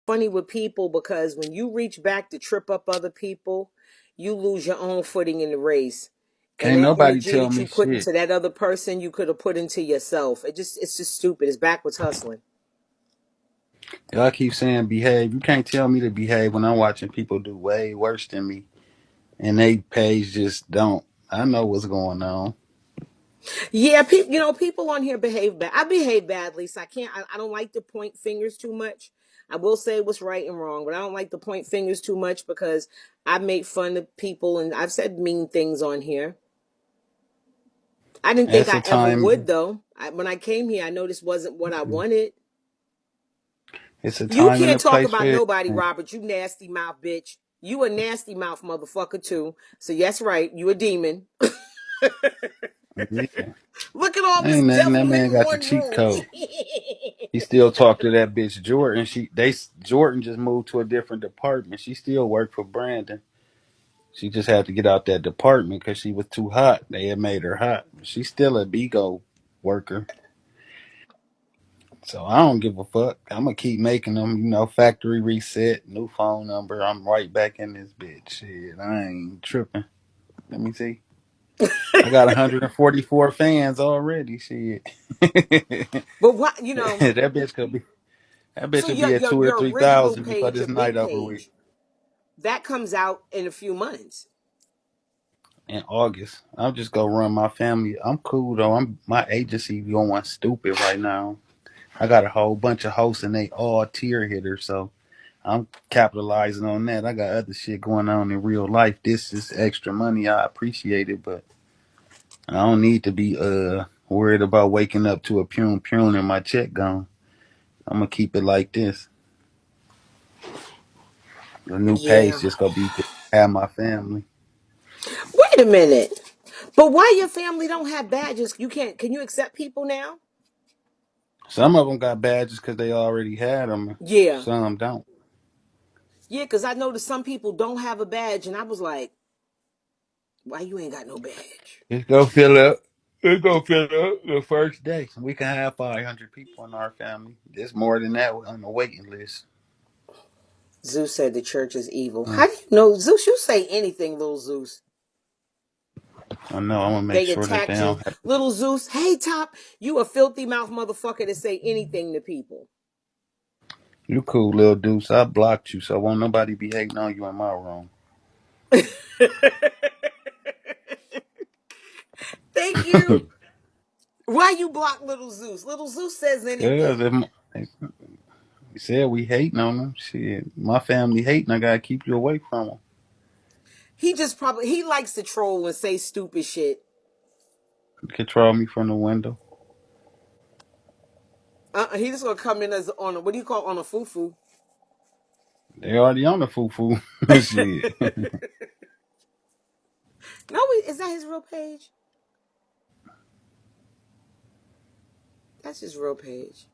funny with people because when you reach back to trip up other people, you lose your own footing in the race. And Can't that nobody energy tell that you me put shit. into that other person, you could have put into yourself. It's just stupid. It's backwards hustling. Y'all keep saying behave. You can't tell me to behave when I'm watching people do way worse than me, and they page just don't. I know what's going on. Yeah, people, people on here behave bad. I behave badly, so I can't. I don't like to point fingers too much. I will say what's right and wrong, but I don't like to point fingers too much because I make fun of people and I've said mean things on here. I didn't think It's I a ever would, time. though. When I came here, I know this wasn't what I wanted. It's a You time and a can't talk place for about nobody, everything. Robert. You nasty mouth bitch. You a nasty mouth motherfucker too. So yes, right. You a demon. Yeah. Look at all this Ain't nothing. That devil man in got the one cheat room. code. He still talk to that bitch Jordan. Jordan just moved to a different department. She still worked for Brandon. She just had to get out that department because she was too hot. They had made her hot. She's still a bigo worker. So I don't give a fuck. I'm gonna keep making them. Factory reset, new phone number. I'm right back in this bitch. Shit, I ain't tripping. Let me see. I got 144 fans already. Shit. But what that bitch so will be at two or your three original thousand before page, your this night big over with. page, that comes out in a few months. In August. I'm just gonna run my family. I'm cool though. My agency going stupid right now. I got a whole bunch of hosts and they all tier hitters, so I'm capitalizing on that. I got other shit going on in real life. This is extra money. I appreciate it, but I don't need to be worried about waking up to a pune pune and my check gone. I'm gonna keep it like this. The new page Yeah. just gonna be to have my family. Wait a minute. But why your family don't have badges? You can't. Can you accept people now? Some of them got badges because they already had them. Yeah. Some don't. Yeah, because I noticed some people don't have a badge, and I was like, why you ain't got no badge? It's gonna fill up. It's gonna fill up the first day. We can have 500 people in our family. There's more than that on the waiting list. Zeus said the church is evil. Mm. How do you know, Zeus? You say anything, little Zeus. I know. I'm gonna make They sure that they attacked you. don't have. Little Zeus, hey, Top, you a filthy mouth motherfucker to say anything to people. You cool, little deuce. I blocked you, so won't nobody be hating on you in my room. Thank you. Why you block Little Zeus? Little Zeus says Cause anything. if he said we hating on them, shit. My family hating. I gotta keep you away from them. He likes to troll and say stupid shit. Control me from the window. He just gonna come in as on a, what do you call on a fufu? They already on the foo foo. Shit. No, is that his real page? That's his real page.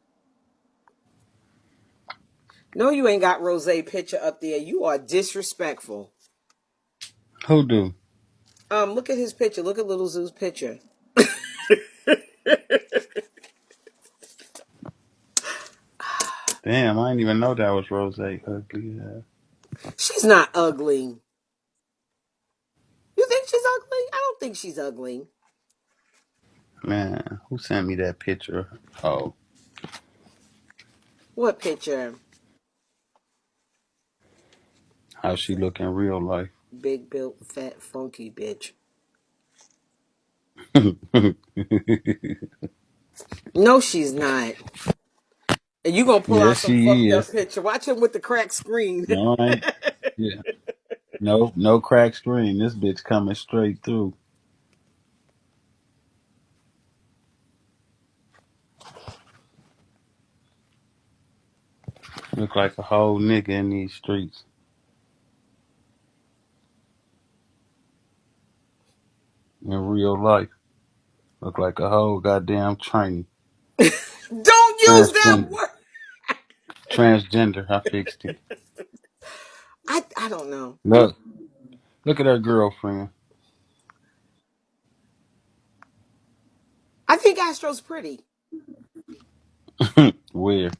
No, you ain't got Rose picture up there. You are disrespectful. Who do? Look at his picture. Look at Little Zoo's picture. Damn, I didn't even know that was Rose ugly. She's not ugly. You think she's ugly? I don't think she's ugly. Man, who sent me that picture? Oh, What picture? how she look in real life. Big built, fat, funky bitch. No, she's not. And you gonna pull out Yes, some she fucked up is. picture. Watch him with the cracked screen. No, I ain't. Yeah. No, no crack screen. This bitch coming straight through. Look like a whole nigga in these streets. In real life. Look like a whole goddamn trainee. Don't use that Transgender. word. Transgender. I fixed it. I don't know. Look. Look at her girlfriend. I think Astro's pretty. Where?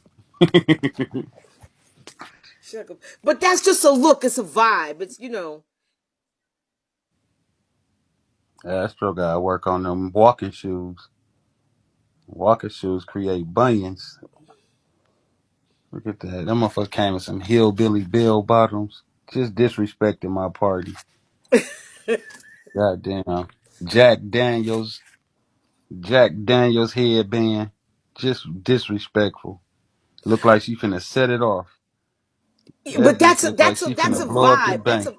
But that's just a look. It's a vibe. It's, you know. I still gotta work on them walking shoes. Walking shoes create bunions. Look at that. Them motherfuckers came in some hillbilly bell bottoms. Just disrespecting my party. Goddamn. Jack Daniels. Jack Daniels headband. Just disrespectful. Look like she finna set it off. That But bitch look like she that's a finna blow up the vibe. bank.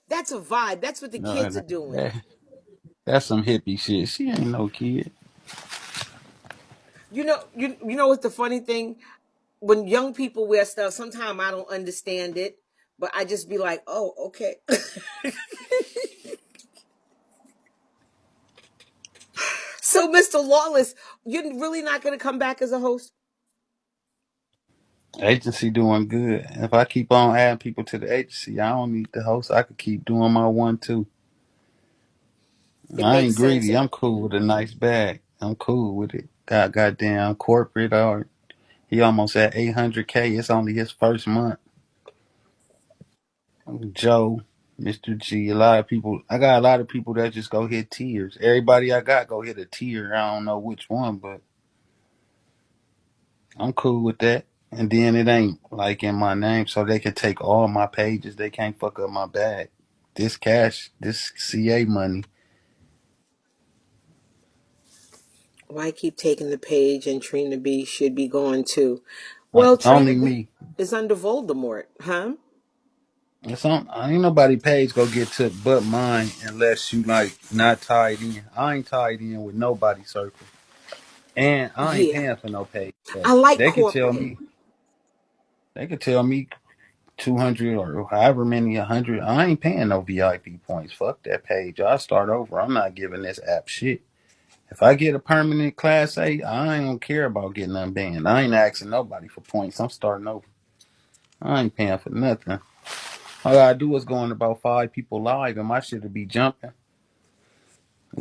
That's a vibe. That's what the No, kids are no, doing. that's some hippie shit. She ain't no kid. You know what's the funny thing? When young people wear stuff, sometimes I don't understand it, but I just be like, oh, okay. So, Mr. Lawless, you're really not going to come back as a host? Agency doing good. If I keep on adding people to the agency, I don't need the host. I could keep doing my one too. It I makes ain't sense. greedy. I'm cool with a nice bag. I'm cool with it. Goddamn corporate or he almost at 800K. It's only his first month. Joe, Mr. G, a lot of people. I got a lot of people that just go hit tiers. Everybody I got go hit a tier. I don't know which one, but I'm cool with that. And then it ain't like in my name, so they can take all my pages. They can't fuck up my bag. This cash, this CA money. Why keep taking the page and Trina B should be gone too? Well, Trina Only B me. is under Voldemort, huh? It's on. Ain't nobody page go get took but mine unless you like not tied in. I ain't tied in with nobody circle, and I ain't Yeah. paying for no page. So I like they could tell corporate. me. They could tell me 200 or however many 100. I ain't paying no VIP points. Fuck that page. I start over. I'm not giving this app shit. If I get a permanent class A, I ain't gonna care about getting unbanned. I ain't asking nobody for points. I'm starting over. I ain't paying for nothing. All I gotta do is go on about 5 people live and my shit'll be jumping.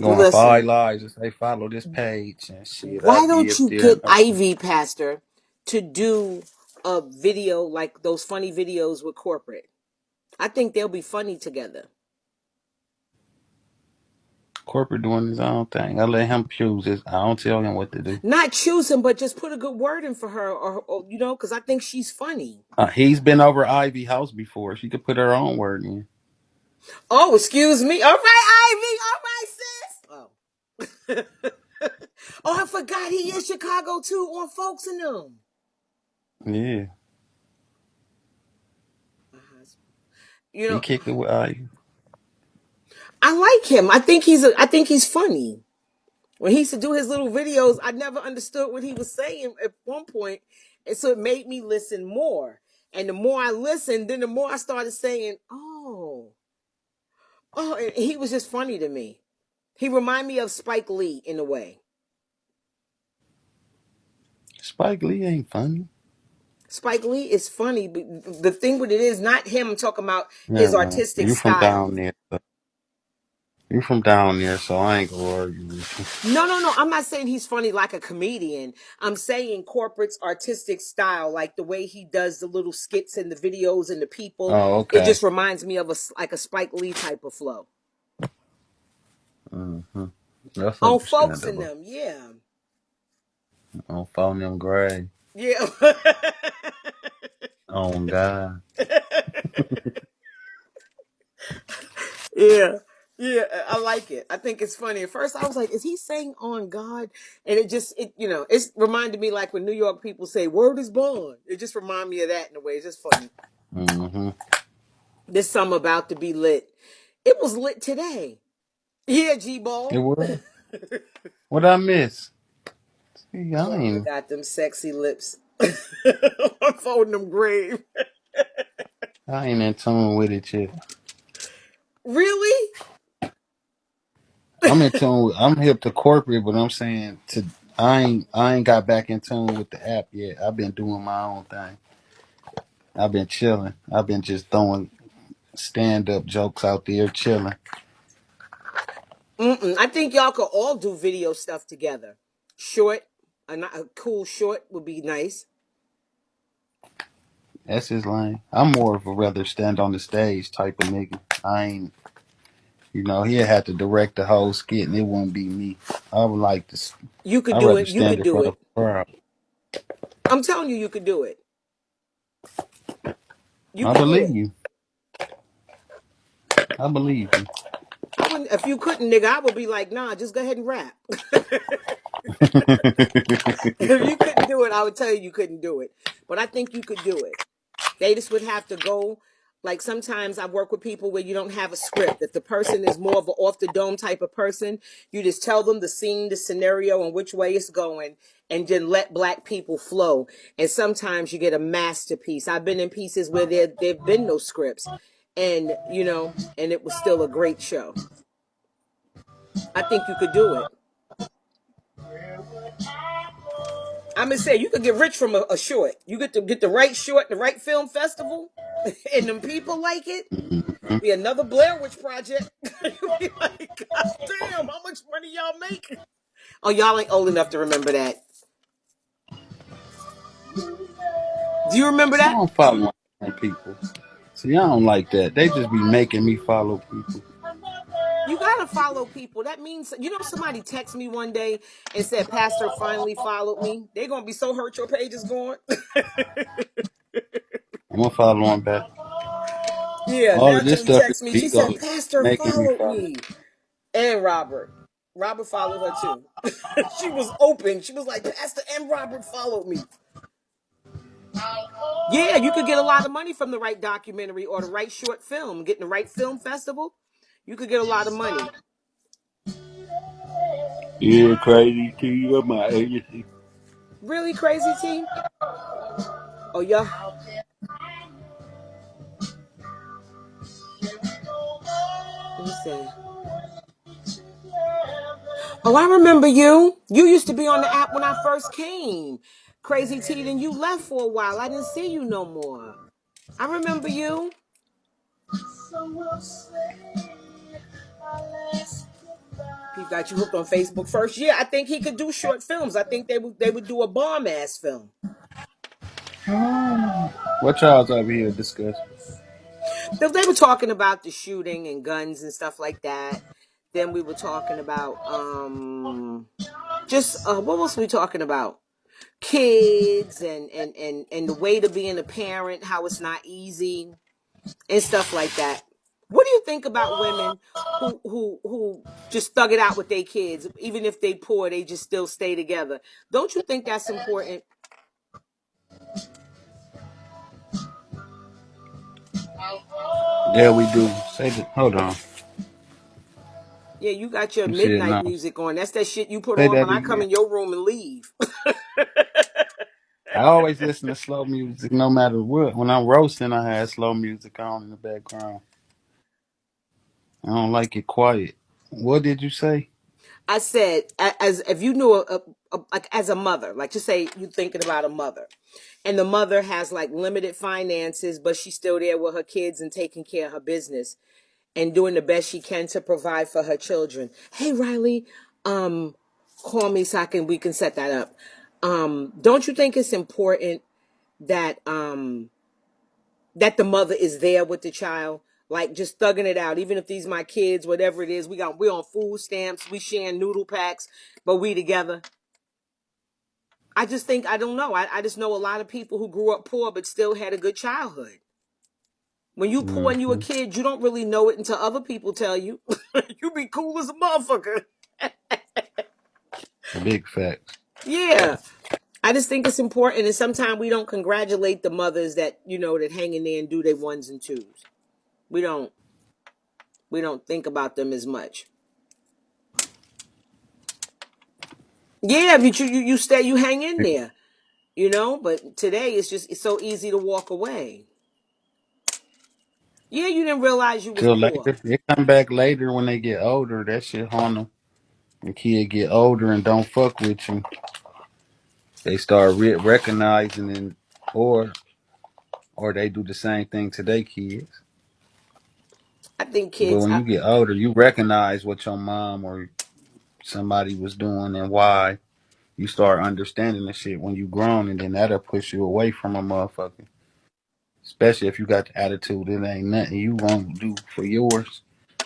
Going five Listen, lives and say follow this page and shit. I why don't give you there. get Ivy, Pastor, to do a video like those funny videos with corporate? I think they'll be funny together. Corporate doing his own thing. I let him choose this. I don't tell him what to do. Not choosing, but just put a good word in for her, or you know, because I think she's funny. He's been over Ivy house before. She could put her own word in. Oh, excuse me. All right, Ivy. All right, sis. Oh. Oh, I forgot he is Chicago too on Folks and them. Yeah, You he know, kicked it with Ivy. I like him. I think he's funny. When he used to do his little videos, I never understood what he was saying at one point, and so it made me listen more. And the more I listened, then the more I started saying, "Oh, oh," and he was just funny to me. He reminded me of Spike Lee in a way. Spike Lee ain't funny. Spike Lee is funny, but the thing with it is not him. I'm talking about his Never mind. artistic You from style. down there. You from down there, so I ain't gonna argue with No. I'm not saying he's funny like a comedian. I'm saying corporate's artistic style, like the way he does the little skits and the videos and the you. people. Oh, It okay. just reminds me of like a Spike Lee type of flow. hmm That's On Folks in understandable. them, yeah, On phone them gray. yeah. Oh God. Yeah, yeah, I like it. I think it's funny. At first, I was like, "Is he saying on God?" And it reminded me like when New York people say "word is bond." It just reminded me of that in a way. It's just funny. hmm This summer about to be lit. It was lit today. Yeah, G It Ball. was. What I miss? See, I Barbara ain't. got them sexy lips. I'm folding them grave. I ain't in tune with it yet. Really? I'm in tune. I'm hip to corporate, but I'm saying to. I ain't got back in tune with the app yet. I've been doing my own thing. I've been chilling. I've been just throwing stand up jokes out there, chilling. I think y'all could all do video stuff together. Short, a cool short would be nice. That's his lane. I'm more of a rather stand on the stage type of nigga. I ain't, he'd have to direct the whole skit and it wouldn't be me. I would like to, You could I'd do rather it. You stand could in do front of it. a crowd. I'm telling you, you could do it. You I could do believe it. you. I believe I wouldn't. If you couldn't, nigga, I would be like, nah, just go ahead and rap. you. If you couldn't do it, I would tell you you couldn't do it. But I think you could do it. They just would have to go. Like sometimes I work with people where you don't have a script. If the person is more of an off the dome type of person, you just tell them the scene, the scenario, and which way it's going, and then let black people flow. And sometimes you get a masterpiece. I've been in pieces where there've been no scripts, and and it was still a great show. I think you could do it. I'm gonna say you could get rich from a short. You get to get the right short, the right film festival, and them people like it. Be another Blair Witch project. You be like, God damn, how much money y'all make? Oh, y'all ain't old enough to remember that. Do you remember I that? don't follow people. See, I don't like that. They just be making me follow people. You gotta follow people. That means somebody texted me one day and said Pastor finally followed me. They're gonna be so hurt your page is gone. I'm gonna follow them back. Yeah, All now of this Tammy stuff is texted me. She said bigo Pastor making me followed follow. me. And Robert. Robert followed her too. She was open. She was like, Pastor and Robert followed me. Yeah, you could get a lot of money from the right documentary or the right short film. Getting the right film festival, you could get a lot of money. Yeah, crazy to you of my agency. Really crazy team? Oh yeah. Let me see. Oh, I remember you. You used to be on the app when I first came. Crazy T, then you left for a while. I didn't see you no more. I remember you. He got you hooked on Facebook first. Yeah, I think he could do short films. I think they would do a bomb ass film. What y'all's over here discussing? They were talking about the shooting and guns and stuff like that. Then we were talking about just what else were we talking about? Kids and the way to being a parent, how it's not easy and stuff like that. What do you think about women who just thug it out with their kids, even if they poor, they just still stay together? Don't you think that's important? Yeah, we do. Say that. Hold on. Yeah, you got your You said midnight no. music on. That's that shit you put Say on that when I come again. in your room and leave. I always listen to slow music no matter what. When I'm roasting, I have slow music on in the background. I don't like it quiet. What did you say? I said, as if you knew like as a mother, like just say you thinking about a mother, and the mother has like limited finances, but she's still there with her kids and taking care of her business and doing the best she can to provide for her children. Hey Riley, um, call me so we can set that up. Don't you think it's important that that the mother is there with the child, like just thugging it out, even if these my kids, whatever it is, we on food stamps, we sharing noodle packs, but we together. I just think I don't know. I just know a lot of people who grew up poor but still had a good childhood. When you poor and you a Mm-hmm. kid, you don't really know it until other people tell you. You be cool as a motherfucker. Big facts. Yeah. I just think it's important, and sometimes we don't congratulate the mothers that that hang in there and do their ones and twos. We don't we don't think about them as much. Yeah, but you stay, you hang in there, But today it's so easy to walk away. Yeah, you didn't realize you was Till poor. later. They come back later when they get older. That shit haunt them. When kid get older and don't fuck with you, they start recognizing and or they do the same thing to their kids. I think But kids. when you get older, you recognize what your mom or somebody was doing and why. You start understanding the shit when you grown, and then that'll push you away from a motherfucker. Especially if you got the attitude, it ain't nothing you won't do for yours.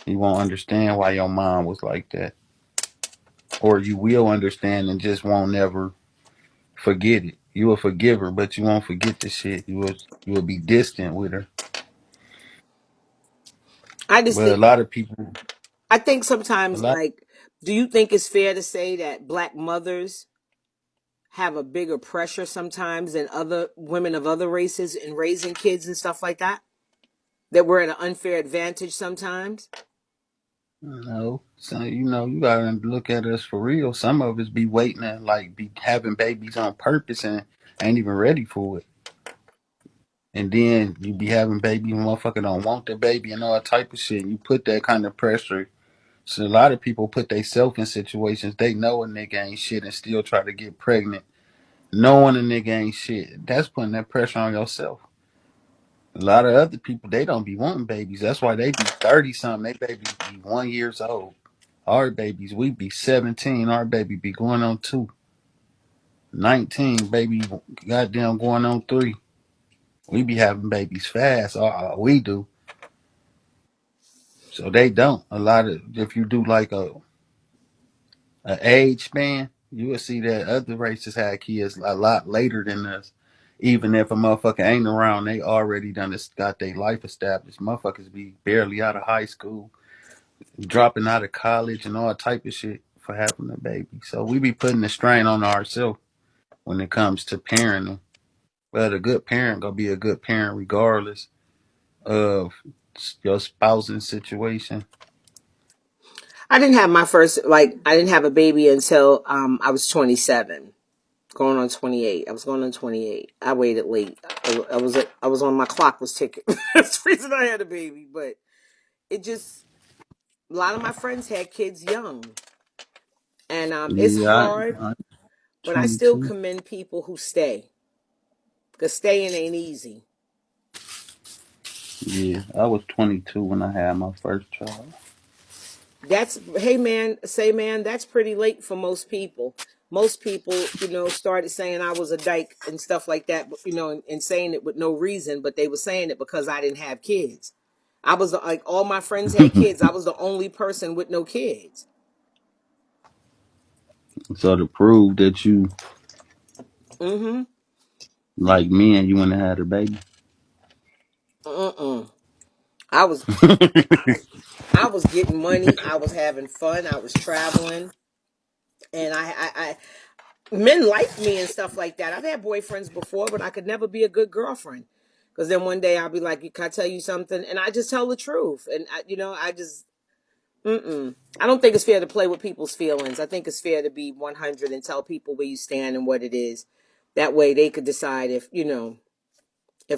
You won't understand why your mom was like that. Or you will understand and just won't never forget it. You will forgive her, but you won't forget the shit. You will be distant with her. I just But a think lot of people, I think a sometimes, lot. like, do you think it's fair to say that black mothers have a bigger pressure sometimes than other women of other races in raising kids and stuff like that? That we're at an unfair advantage sometimes? So you gotta look at us for real. Some of us be waiting and like be having babies on purpose and ain't even ready for it. And then you be having babies, motherfucker don't want the baby and all that type of shit. You put that kind of pressure. So a lot of people put themselves in situations they know a nigga ain't shit and still try to get pregnant, knowing a nigga ain't shit. That's putting that pressure on yourself. A lot of other people they don't be wanting babies. That's why they be 30 something. They babies be 1 years old. Our babies, we be 17. Our baby be going on 2. 19, baby, goddamn going on 3. We be having babies fast. We do. So they don't. A lot of if you do like a age span, you will see that other races had kids a lot later than us. Even if a motherfucker ain't around, they already got their life established. Motherfuckers be barely out of high school, dropping out of college, and all type of shit for having a baby. So we be putting the strain on ourselves when it comes to parenting. But a good parent gonna be a good parent regardless of your spousing situation. I didn't have my first, like, I didn't have a baby until I was 27, going on 28. I was going on 28. I waited late. I was on, my clock was ticking. That's the reason I had a baby. But it just, a lot of my friends had kids young. And it's Yeah, hard, I'm but I still 22. commend people who stay. Because staying ain't easy. Yeah, I was 22 when I had my first child. That's, hey man, say man, that's pretty late for most people. Most people, started saying I was a dyke and stuff like that, and saying it with no reason, but they were saying it because I didn't have kids. I was like, all my friends had kids. I was the only person with no kids. So to prove that you Mm-hmm. like me and you wouldn't have had a baby. Mm-mm. I was I was getting money. I was having fun. I was traveling, and men liked me and stuff like that. I've had boyfriends before, but I could never be a good girlfriend. Because then one day I'll be like, "Can I tell you something?" And I just tell the truth. And I just, I don't think it's fair to play with people's feelings. I think it's fair to be 100 and tell people where you stand and what it is. That way they could decide if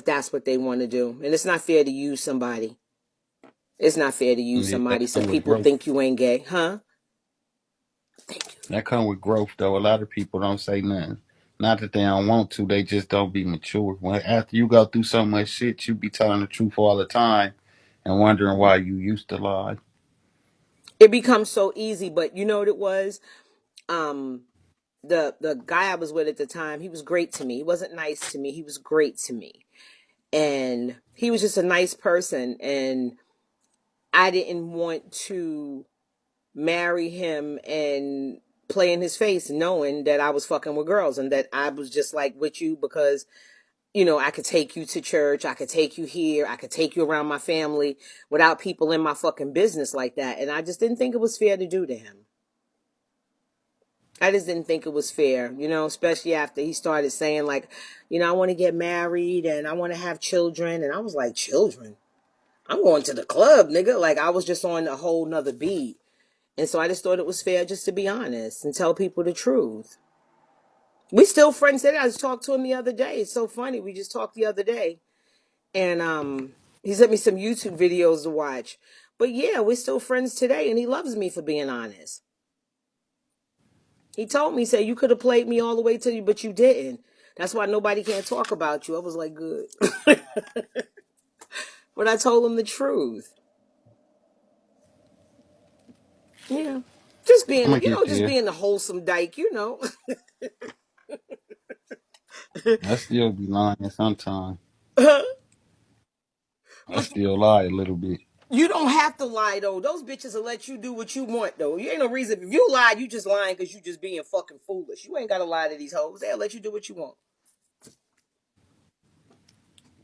that's what they want to do. And it's not fair to use somebody. It's not fair to use Yeah, that somebody so come with people growth. think you ain't gay, huh? Thank you. That come with growth though. A lot of people don't say nothing. Not that they don't want to, they just don't be mature. When after you go through so much shit, you be telling the truth all the time and wondering why you used to lie. It becomes so easy, but you know what it was? Um, the guy I was with at the time, he was great to me. He wasn't nice to me. He was great to me. And he was just a nice person, and I didn't want to marry him and play in his face knowing that I was fucking with girls and that I was just like with you because I could take you to church, I could take you here, I could take you around my family without people in my fucking business like that. And I just didn't think it was fair to do to him. I just didn't think it was fair, especially after he started saying, like, I want to get married and I want to have children. And I was like, children? I'm going to the club, nigga. Like, I was just on a whole nother beat. And so I just thought it was fair just to be honest and tell people the truth. We still friends today. I just talked to him the other day. It's so funny. We just talked the other day. And he sent me some YouTube videos to watch. But yeah, we're still friends today. And he loves me for being honest. He told me, he said, you could have played me all the way to you, but you didn't. That's why nobody can't talk about you. I was like, good. But I told him the truth. Yeah. Just I'm being, gonna get just there. being the wholesome dyke. I still be lying sometimes. I still lie a little bit. You don't have to lie though. Those bitches will let you do what you want though. You ain't no reason. If you lie, you just lying because you just being fucking foolish. You ain't gotta lie to these hoes. They'll let you do what you want.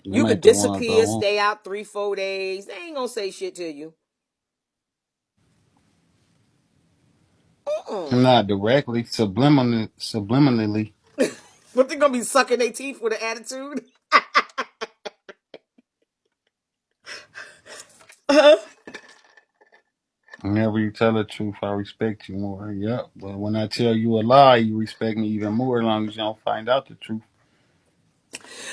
You Them could ain't the ones I disappear, want. stay out 3, 4 days. They ain't gonna say shit to you. Mm-mm. Not directly, subliminally. But they gonna be sucking their teeth with an attitude. Uh-huh. Whenever you tell the truth, I respect you more. Yep. But when I tell you a lie, you respect me even more as long as you don't find out the truth.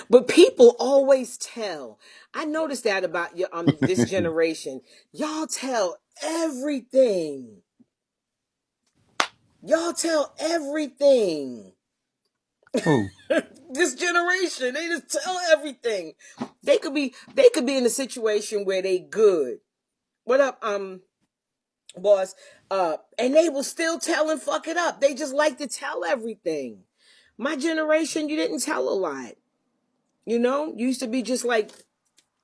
But people always tell. I noticed that about your this generation. Y'all tell everything. Y'all tell everything. Who? This generation, they just tell everything. They could be in a situation where they good. What up, boss? And they will still tell and fuck it up. They just like to tell everything. My generation, you didn't tell a lot. You used to be just like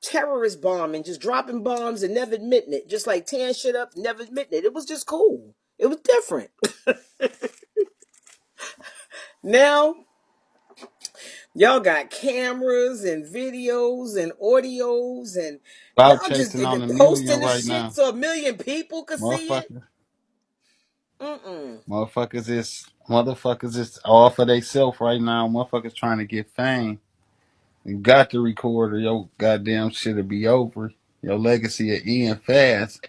terrorist bombing, just dropping bombs and never admitting it. Just like tearing shit up, never admitting it. It was just cool. It was different. Now, y'all got cameras and videos and audios and About y'all just chasing on a million posting the right shit now. so a million people could see it. Motherfuckers. Mm-mm. Motherfuckers is all for theyself right now. Motherfuckers trying to get fame. You got to record or your goddamn shit'll be over. Your legacy will end fast.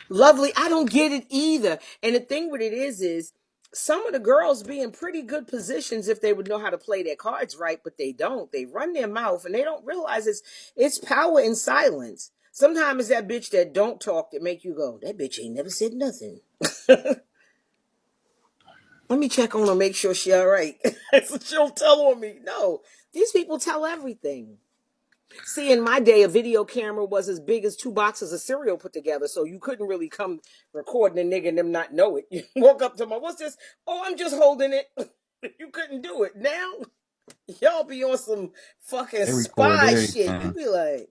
Lovely, I don't get it either. And the thing with it is some of the girls be in pretty good positions if they would know how to play their cards right, but they don't. They run their mouth and they don't realize it's power in silence. Sometimes it's that bitch that don't talk that make you go, that bitch ain't never said nothing. Let me check on her, make sure she all right. So she'll tell on me. No, these people tell everything. See, in my day, a video camera was as big as 2 boxes of cereal put together, so you couldn't really come recording a nigga and them not know it. You walk up to my, what's this? Oh, I'm just holding it. You couldn't do it. Now, y'all be on some fucking They record spy shit. You everything. be like,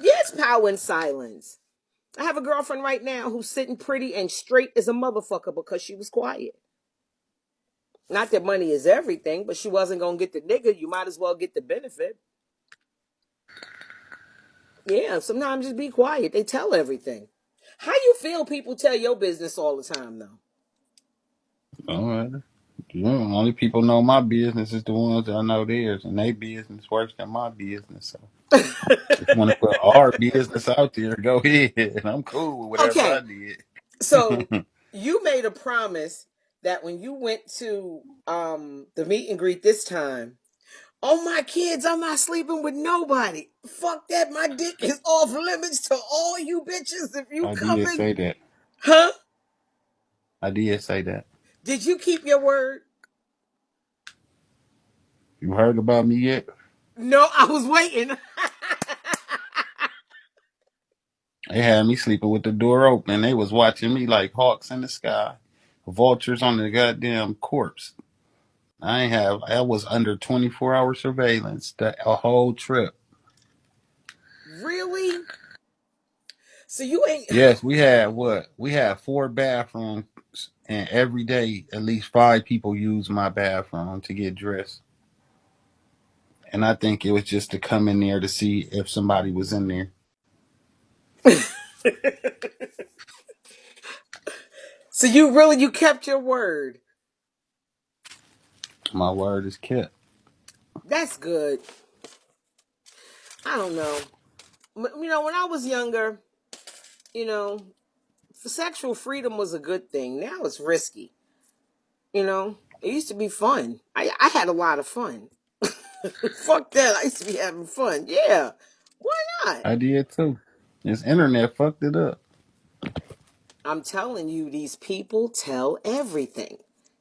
yes, power in silence. I have a girlfriend right now who's sitting pretty and straight as a motherfucker because she was quiet. Not that money is everything, but she wasn't gonna get the nigga. You might as well get the benefit. Yeah, sometimes just be quiet. They tell everything. How you feel people tell your business all the time All right. Yeah, only people know my business is the ones that I know theirs, and they business worse than my business. So though? if you want to put our business out there, go ahead. I'm cool with whatever I Okay, did. so you made a promise that when you went to the meet and greet this time, oh my kids, I'm not sleeping with nobody. Fuck that, my dick is off limits to all you bitches if you I did coming. say that. Huh? I did say that. Did you keep your word? You heard about me yet? No, I was waiting. They had me sleeping with the door open. They was watching me like hawks in the sky, vultures on the goddamn corpse. I was under 24-hour surveillance a whole trip. Really? So you ain't. Yes, we had what? We had 4 bathrooms, and every day at least 5 people use my bathroom to get dressed. And I think it was just to come in there to see if somebody was in there. So you kept your word. My word is kept. That's good. I don't know. When I was younger, you know, sexual freedom was a good thing. Now it's risky. It used to be fun. I had a lot of fun. Fuck that. I used to be having fun. Yeah. Why not? I did too. This internet fucked it up. I'm telling you, these people tell everything.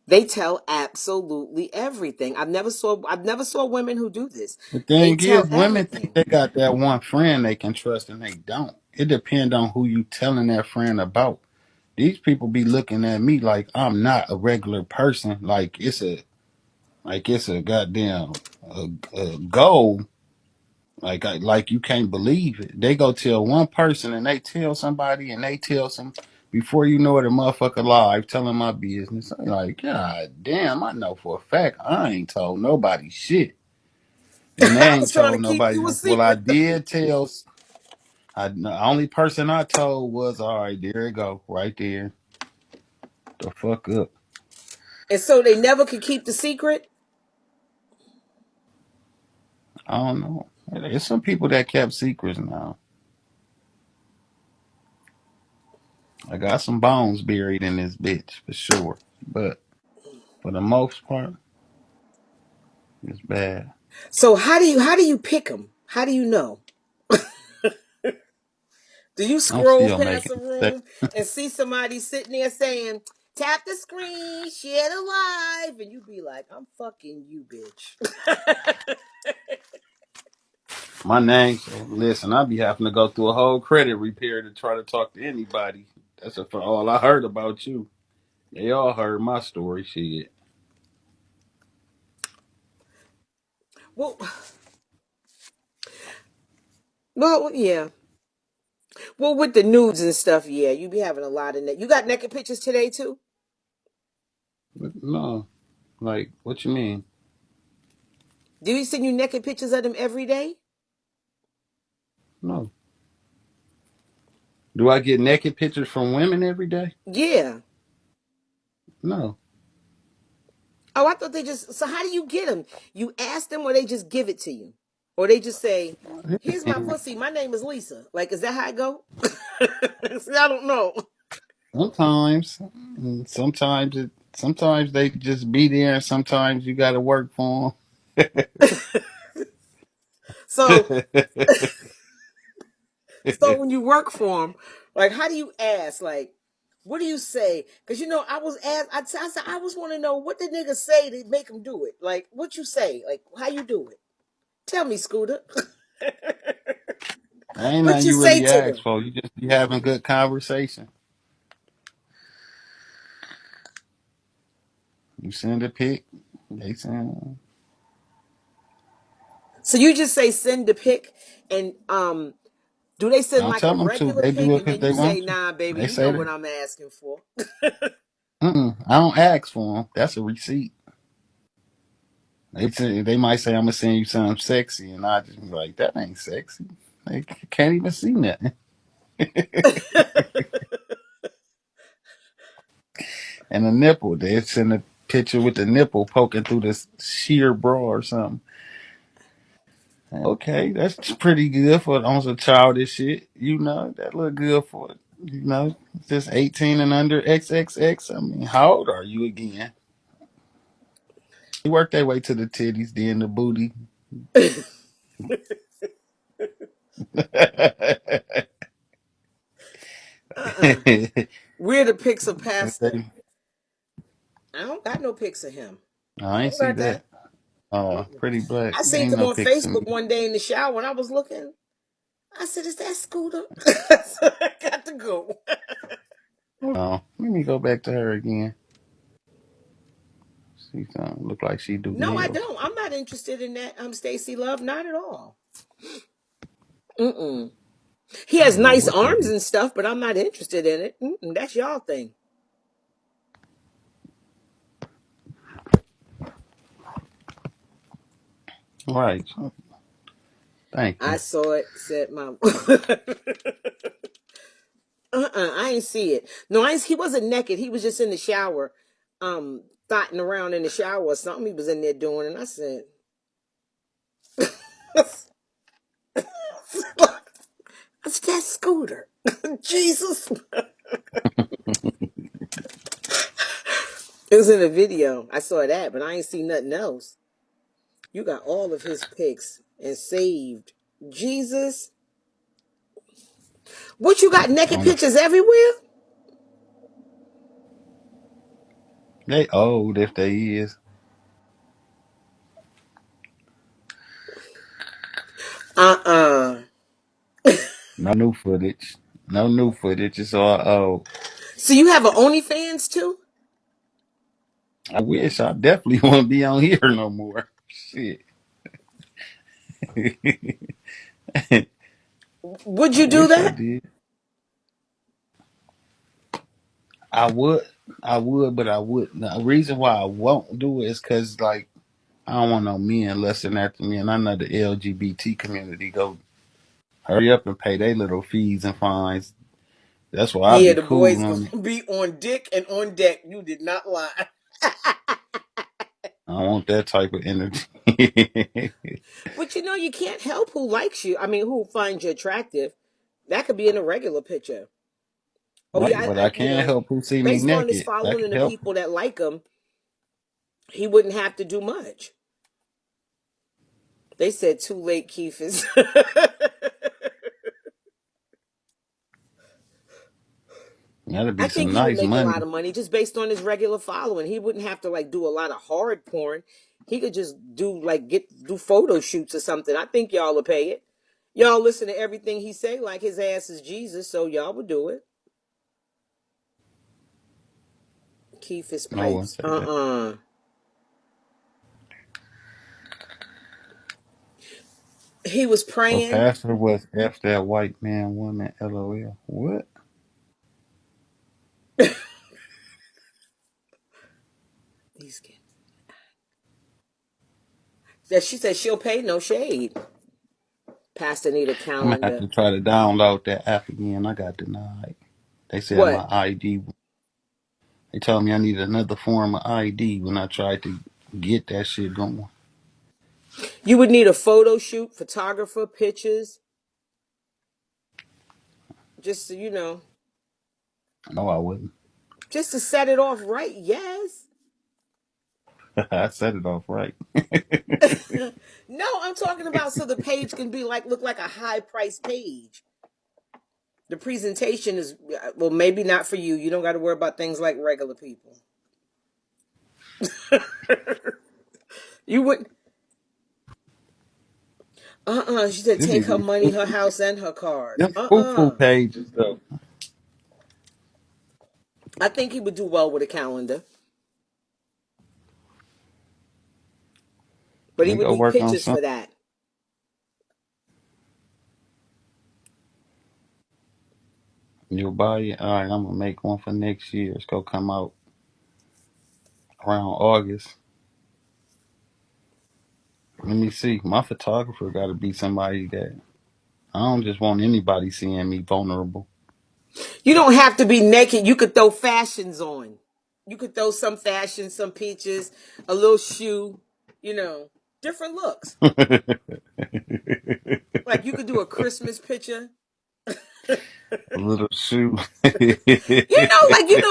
They tell absolutely everything. I've never saw women who do this. The They thing tell is, women think everything. they got that one friend they can trust, and they don't. It depends on who you telling that friend about. These people be looking at me like I'm not a regular person. Like it's a goddamn a goal. Like you can't believe it. They go tell one person and they tell somebody and they tell some before you know it, a motherfucker live telling my business. I'm like, God damn, I know for a fact I ain't told nobody shit. And they I was ain't trying to told keep nobody. you a Well, I secret. did tell. The only person I told was, all right, there it go, right there. The fuck up. And so they never could keep the secret. I don't know. There's some people that kept secrets now. I got some bones buried in this bitch for sure. But for the most part, it's bad. So how do you pick them? How do you know? Do you I'm scroll still past making a mistakes. room and see somebody sitting there saying, "Tap the screen, share the live," and you be like, "I'm fucking you, bitch." My name, so listen, I be having to go through a whole credit repair to try to talk to anybody. That's for all I heard about you. They all heard my story, shit. well, well, yeah. Well, with the nudes and stuff, yeah, you be having a lot of net. You got naked pictures today too? No, like, what you mean? Do you send you naked pictures of them every day? No. Do I get naked pictures from women every day? Yeah. No. Oh, I thought they just. So how do you get them? You ask them, or they just give it to you, or they just say, "Here's my And pussy. My name is Lisa." Like, is that how it go? See, I don't know. sometimes, sometimes they just be there, and sometimes you got to work for So, them. so when you work for them, like, how do you ask? Like, what do you say? Because I was asked. I said I was want to know what the niggas say to make them do it. Like, what you say? Like, how you do it? Tell me, Scooter. Ain't What nothing you you say really to ask them? for. You just be having good conversation. You send a pic, they send. So you just say send the pic, and do they send Don't like a tell them to. regular They do pic, it and because then you they say, want to. "Nah, baby, They you say know what that. I'm asking for." I don't ask for them. That's a receipt. They might say I'm gonna send you something sexy, and I just be like, that ain't sexy. They can't even see nothing. And a nipple. They send a picture with the nipple poking through this sheer bra or something. Okay, that's pretty good for on some childish shit. That look good for it. Just 18 and under XXX. I mean, how old are you again? They work their way to the titties, then the booty. We're the pics of Pastor. I I don't got no pics of him. I ain't don't see got that. that. Oh, Mm-mm. pretty black. I seen Ain't him no on pics of me. Facebook one day in the shower when I was looking. I said, "Is that Scooter?" So I got to go. Oh, let me go back to her again. She don't look like she do No, I nails. don't. I'm not interested in that. Stacy Love, not at all. Mm-mm. He I has don't know nice what that arms is. and stuff, but I'm not interested in it. Mm-mm, that's y'all thing. Right. Thank I you. saw it. Said my. I ain't see it. No, he wasn't naked. He was just in the shower, thotting around in the shower or something. He was in there doing, and I said, "That's that Scooter." Jesus, it was in a video. I saw that, but I ain't see nothing else. You got all of his pics and saved. Jesus, what you got naked On the, pictures everywhere? they old if they is. Uh-uh. No new footage. No new footage. It's all old. So you have an OnlyFans too? I wish I definitely wouldn't be on here no more. Shit. Would I you do wish I that? did. I would, but I wouldn't. The reason why I won't do it is because, like, I don't want no men lusting after me, and I know the LGBT community go hurry up and pay their little fees and fines. That's why I Yeah, be the cool boys on it. gonna be on dick and on deck. You did not lie. I don't want that type of energy. But you can't help who likes you. I mean, who finds you attractive. That could be in a regular picture. Oh Right, yeah, but I can't help who see me based on his naked. I following can and the help. people that like him, he wouldn't have to do much. They said too late, Keith is. That'd I be think some he would nice make a money. lot of money just based on his regular following. He wouldn't have to like do a lot of hard porn. He could just do photo shoots or something. I think y'all will pay it. Y'all listen to everything he say like his ass is Jesus, so y'all would do it. Keith is No one pipes. say that. He was A praying. pastor was F that white man woman. LOL. What? These kids. That she said she'll pay no shade. Pastor need a I'm gonna have calendar. to try to download that app again. I got denied. They said my What? ID. They told me I need another form of ID when I tried to get that shit going. You would need a photo shoot, photographer, pictures, just so No, I wouldn't. just to set it off right. Yes. I set it off right. No, I'm talking about so the page can be like look like a high price page. The presentation is well, maybe not for you. You don't got to worry about things like regular people. You would. She said This take need to her be money, her house, and her cars. them foo pages though. I think he would do well with a calendar, but he We would go need work on pictures something. for that. You'll buy it. All right, I'm gonna make one for next year. It's gonna come out around August. Let me see. My photographer got to be somebody that I don't just want anybody seeing me vulnerable. You don't have to be naked. You could throw fashions on. You could throw some fashion, some peaches, a little shoe, you know, different looks. Like you could do a Christmas picture. A little shoe.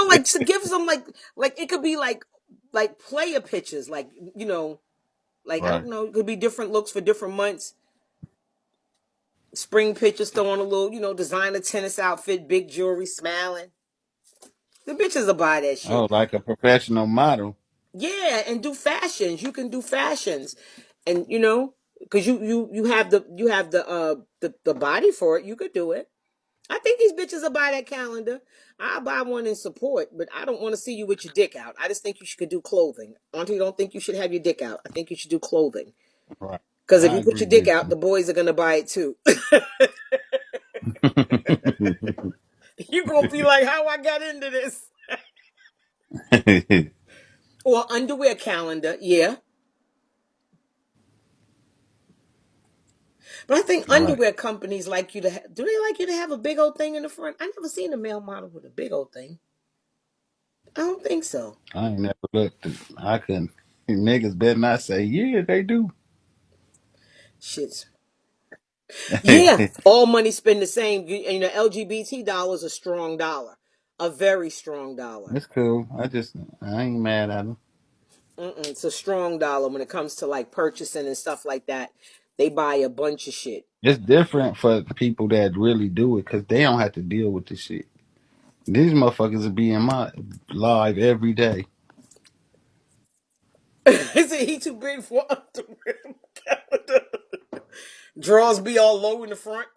Like to give some like it could be like player pictures, like I Right. don't know, it could be different looks for different months. Spring pictures, throwing a little, designer tennis outfit, big jewelry, smiling. The bitches will buy that Oh, shit. like a professional model. Yeah, and do fashions. You can do fashions, and because you have the body for it. You could do it. I think these bitches will buy that calendar. I'll buy one in support, but I don't want to see you with your dick out. I just think you should do clothing. Auntie don't think you should have your dick out. I think you should do clothing. Right. Because if I you put agree your dick with out, the boys are gonna buy it too. you. You're gonna be like, how I got into this. Or underwear calendar, yeah. But I think Right. underwear companies like you to do they like you to have a big old thing in the front? I never seen a male model with a big old thing. I don't think so. I ain't never looked. I couldn't. Niggas better not say, yeah, they do. Shit's yeah. All money spend the same. LGBT dollar is a strong dollar, a very strong dollar. It's cool. I ain't mad at them. It's a strong dollar when it comes to like purchasing and stuff like that. They buy a bunch of shit. It's different for people that really do it because they don't have to deal with this shit. These motherfuckers will be in my live every day. Is it he too big for underwear calendar? Drawers be all low in the front.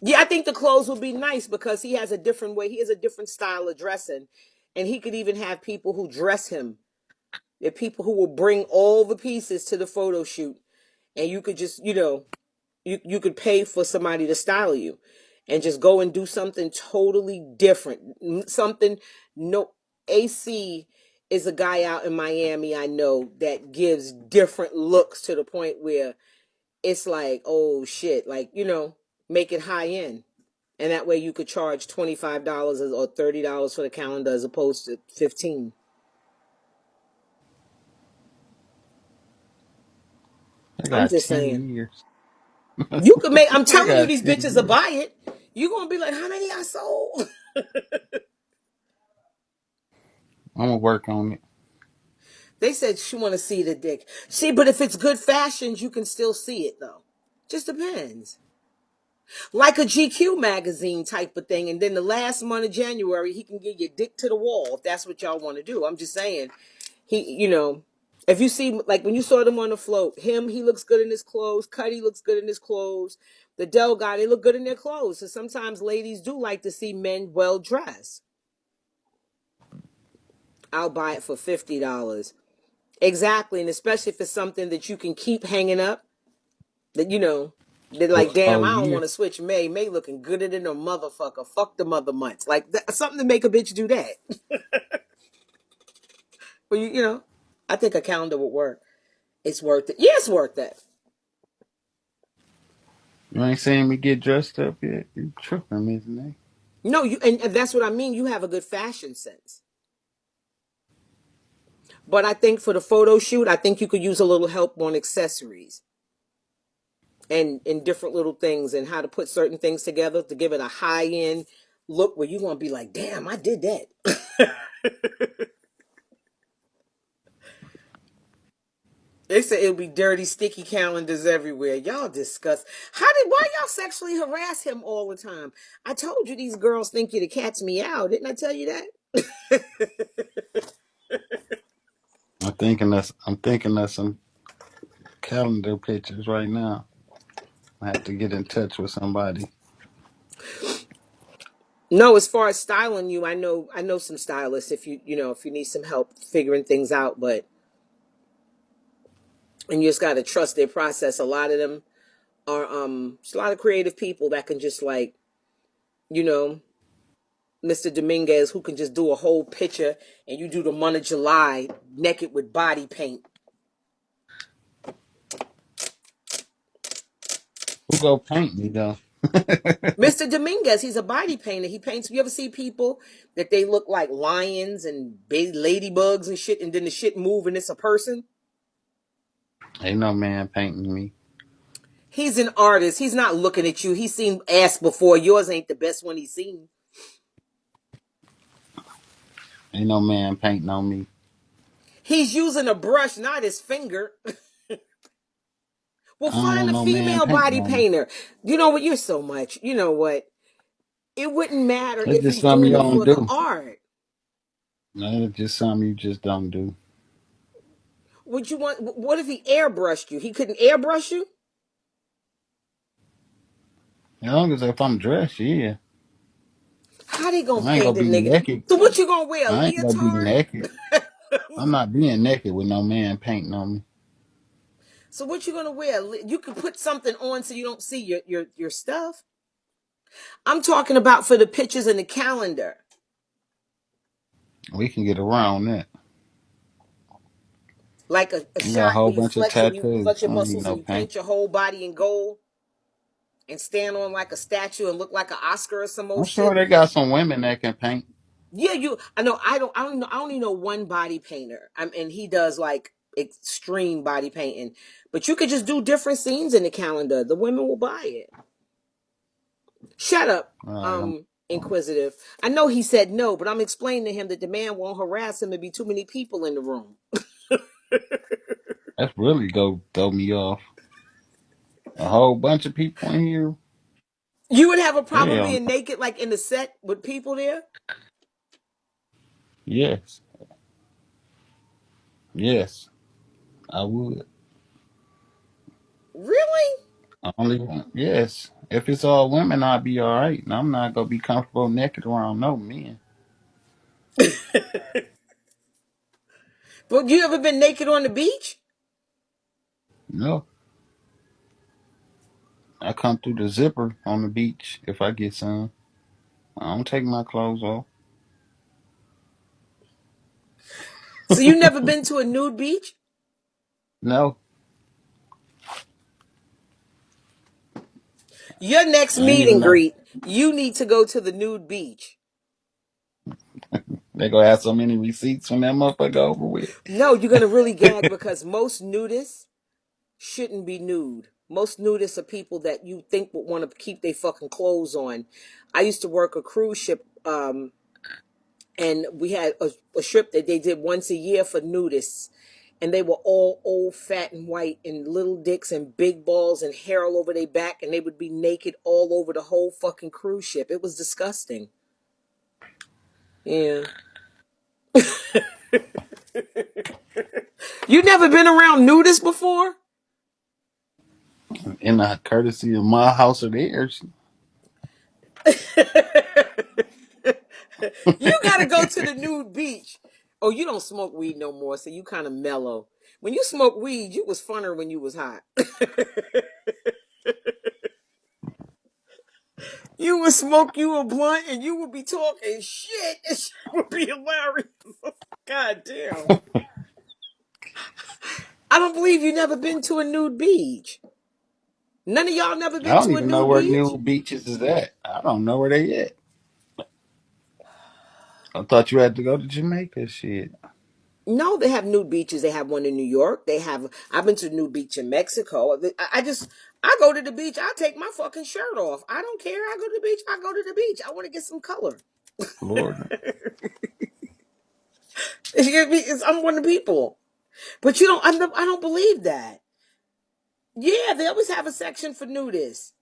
Yeah, I think the clothes would be nice because he has a different way. He has a different style of dressing, And he could even have people who dress him. There are people who will bring all the pieces to the photo shoot, and you could just, you could pay for somebody to style you and just go and do something totally different. Something no AC is a guy out in Miami I know that gives different looks to the point where it's like, oh shit, like, make it high end. And that way you could charge $25 or $30 for the calendar as opposed to 15. I I'm got just 10 saying. years. You could make, I'm I telling you, got these 10 bitches will years. buy it. You're going to be like, how many I sold? I'm gonna work on it. They said she want to see the dick. See, but if it's good fashions, you can still see it though. Just depends. Like a GQ magazine type of thing. And then the last month of January, he can get your dick to the wall if that's what y'all want to do. I'm just saying. If you see, like when you saw them on the float, he looks good in his clothes. Cuddy looks good in his clothes. The Dell guy, they look good in their clothes. So sometimes ladies do like to see men well dressed. I'll buy it for $50. Exactly. And especially if it's something that you can keep hanging up, that, they're For like, a damn, whole I don't year. want to switch May. May looking gooder than a motherfucker. Fuck the mother months. Like, something to make a bitch do that. But, I think a calendar would work. It's worth it. Yeah, it's worth that. You ain't seen me get dressed up yet? You tripping, Miss Nate. No, and that's what I mean. You have a good fashion sense. But I think for the photo shoot, I think you could use a little help on accessories and different little things and how to put certain things together to give it a high end look where you're going to be like, damn, I did that. They said it'll be dirty, sticky calendars everywhere. Y'all disgust. Why y'all sexually harass him all the time? I told you these girls think you to catch me out. Didn't I tell you that? I'm thinking of some calendar pictures right now. I have to get in touch with somebody. No, as far as styling you, I know some stylists if you need some help figuring things out, but and you just gotta trust their process. A lot of them are it's a lot of creative people that can just like, you know, Mr. Dominguez who can just do a whole picture and you do the month of July naked with body paint. Who go paint me though? Mr. Dominguez, he's a body painter. He paints. You ever see people that they look like lions and ladybugs and shit, and then the shit move and it's a person? Ain't no man painting me. He's an artist. He's not looking at you. He's seen ass before. Yours ain't the best one he's seen. Ain't no man painting on me. He's using a brush, not his finger. Well, I don't find want a no man female painting body on me. painter. You know what? You're so much. You know what? It wouldn't matter That's if just he's something doing you it don't for the do. art. No, that's just something you just don't do. Would you want? What if he airbrushed you? He couldn't airbrush you. As long as if I'm dressed, yeah. How they gonna I ain't paint gonna a be nigga? naked. So what you gonna wear? A I ain't gonna be leotard? naked. I'm not being naked with no man painting on me. So what you gonna wear? You could put something on so you don't see your stuff. I'm talking about for the pictures in the calendar, We can get around that. like a I got a shot whole where you bunch of flex and you tattoos. flex I your don't need muscles and no you paint. paint your whole body in gold and stand on like a statue and look like an Oscar or some I'm old sure shit. they got some women that can paint. Yeah, you. I know. I don't know. I only know one body painter. And he does like extreme body painting. But you could just do different scenes in the calendar. The women will buy it. Shut up, All right, inquisitive. I know he said no, but I'm explaining to him that the man won't harass him and be too many people in the room. that's really go throw me off. A whole bunch of people in here. You would have a problem Hell being no. naked like in the set with people there? Yes, yes, I would. Really? Only one. Yes. If it's all women, I'd be all right. And I'm not gonna be comfortable naked around no men. But you ever been naked on the beach? No, I come through the zipper on the beach if I get some. I don't take my clothes off. So you never been to a nude beach? No, Your next I ain't meet even and know. greet, you need to go to the nude beach. They gonna have so many receipts when that motherfucker over with. No, you're gonna really gag because most nudists shouldn't be nude. Most nudists are people that you think would want to keep their fucking clothes on. I used to work a cruise ship, and we had a trip that they did once a year for nudists. And they were all old, fat, and white, and little dicks and big balls and hair all over their back, and they would be naked all over the whole fucking cruise ship. It was disgusting. Yeah. You never been around nudists before? In the courtesy of my house or theirs. You gotta go to the nude beach. Oh, you don't smoke weed no more, so you kind of mellow. When you smoke weed, you was funner when you was hot. You would smoke you a blunt and you would be talking shit. And shit would be hilarious. God damn. I don't believe you never been to a nude beach. None of y'all never I been don't to a even know nude where beach? new beaches is at. I don't know where they at. I thought you had to go to Jamaica. Shit. No, they have nude beaches. They have one in New York. They have. I've been to a nude beach in Mexico. I go to the beach. I take my fucking shirt off. I don't care. I go to the beach. I go to the beach. I want to get some color. Florida. I'm one of the people. But you don't. I don't believe that. Yeah, they always have a section for nudists.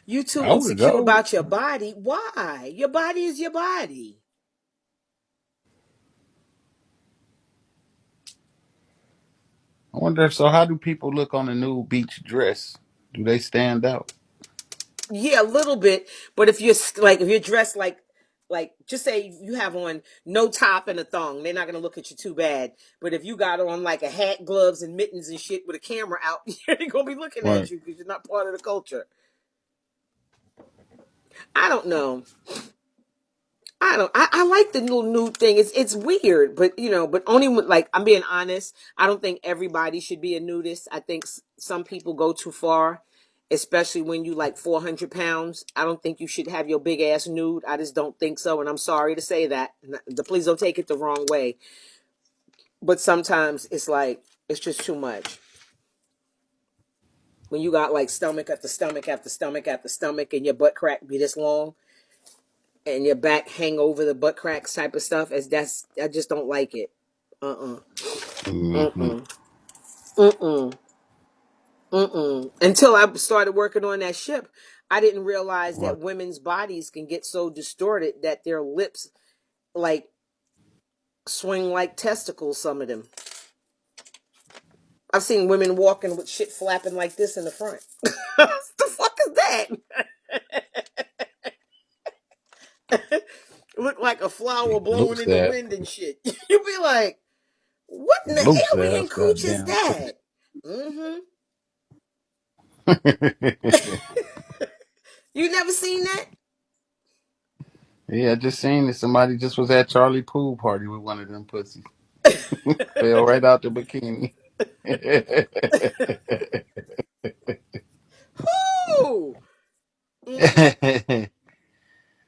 You too I would insecure go. about your body. Why? Your body is your body. I wonder. So, how do people look on a new beach dress? Do they stand out? Yeah, a little bit. But if you're dressed like just say you have on no top and a thong, they're not gonna look at you too bad. But if you got on like a hat, gloves, and mittens and shit with a camera out, they're gonna be looking at Right. you because you're not part of the culture. I don't know. I don't. I like the little nude thing. It's weird, but but only with, like, I'm being honest. I don't think everybody should be a nudist. I think some people go too far, especially when you like 400 pounds. I don't think you should have your big ass nude. I just don't think so, and I'm sorry to say that. Please don't take it the wrong way. But sometimes it's like it's just too much when you got like stomach after stomach after stomach after stomach, and your butt crack be this long, and your back hang over the butt cracks type of stuff. As that's I just don't like it. Uh-uh. Mm-hmm. Mm-mm. Mm-mm. Mm-mm. Until I started working on that ship, I didn't realize Right. that women's bodies can get so distorted that their lips like swing like testicles, some of them. I've seen women walking with shit flapping like this in the front. What the fuck is that? Look like a flower blowing Loose in the ass. wind and shit. You be like, what in the Loose alien ass. cooch is Goddamn. that? Mm-hmm. You never seen that? Yeah, I just seen it. Somebody just was at Charlie pool party with one of them pussies. Fell right out the bikini. Who? Mm-mm.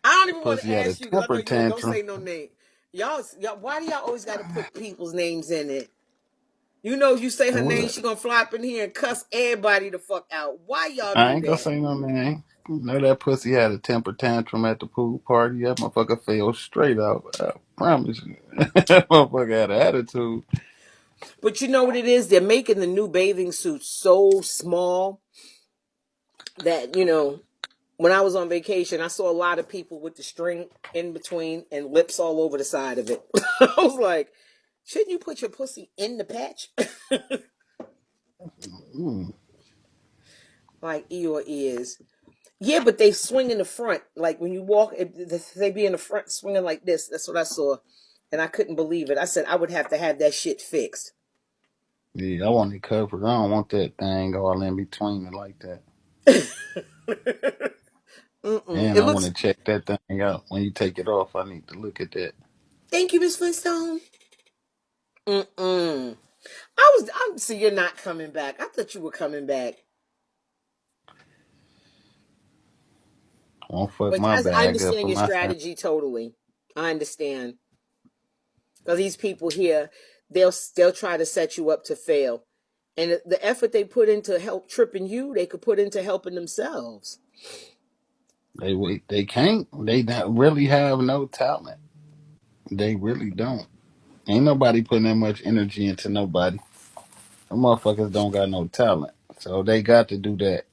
I don't even want Pussy to had a ask you because I know temper you won't. Don't tantrum. say no name. Y'all, why do y'all always got to put people's names in it? You know, if you say her name, What? she gonna fly up in here and cuss everybody the fuck out. Why y'all I do ain't gonna that? say no name. You know that pussy had a temper tantrum at the pool party. That motherfucker fell straight out. I promise you. That motherfucker had an attitude. But you know what it is? They're making the new bathing suits so small that when I was on vacation, I saw a lot of people with the string in between and lips all over the side of it. I was like, shouldn't you put your pussy in the patch? Mm. Like, E or is. Yeah, but they swing in the front. Like when you walk, they be in the front swinging like this. That's what I saw. And I couldn't believe it. I said I would have to have that shit fixed. Yeah, I want it covered. I don't want that thing all in between it like that. Mm-mm. And It I want looks. to check that thing out. When you take it off, I need to look at that. Thank you, Miss Flintstone. Mm-mm. So you're not coming back. I thought you were coming back. Won't fuck But my I bag up understand for your my family. strategy totally. I understand. Because these people here, they'll try to set you up to fail. And the effort they put into help tripping you, they could put into helping themselves. They can't. They don't really have no talent. They really don't. Ain't nobody putting that much energy into nobody. Them motherfuckers don't got no talent. So they got to do that.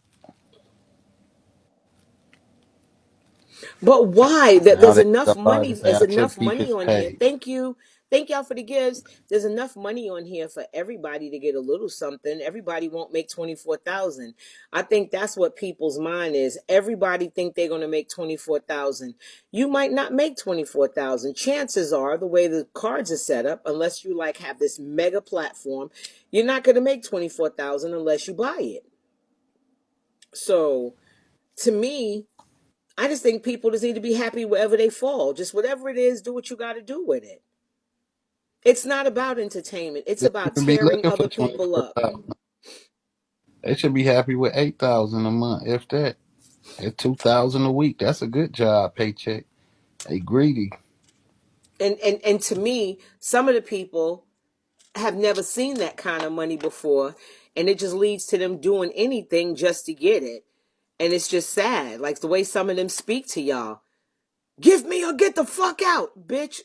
But why? That Now there's they enough go out money. and say, There's I took enough money people's on here. pay. Thank you. Thank y'all for the gifts. There's enough money on here for everybody to get a little something. Everybody won't make 24,000. I think that's what people's mind is. Everybody think they're going to make 24,000. You might not make 24,000. Chances are, the way the cards are set up, unless you like have this mega platform, you're not going to make 24,000 unless you buy it. So, to me, I just think people just need to be happy wherever they fall. Just whatever it is, do what you got to do with it. It's not about entertainment. It's They about shouldn't be tearing looking for other people up. 24,000. They should be happy with 8,000 a month, if that. At 2,000 a week, that's a good job paycheck. They greedy. And to me, some of the people have never seen that kind of money before, and it just leads to them doing anything just to get it. And it's just sad. Like the way some of them speak to y'all. Give me or get the fuck out, bitch.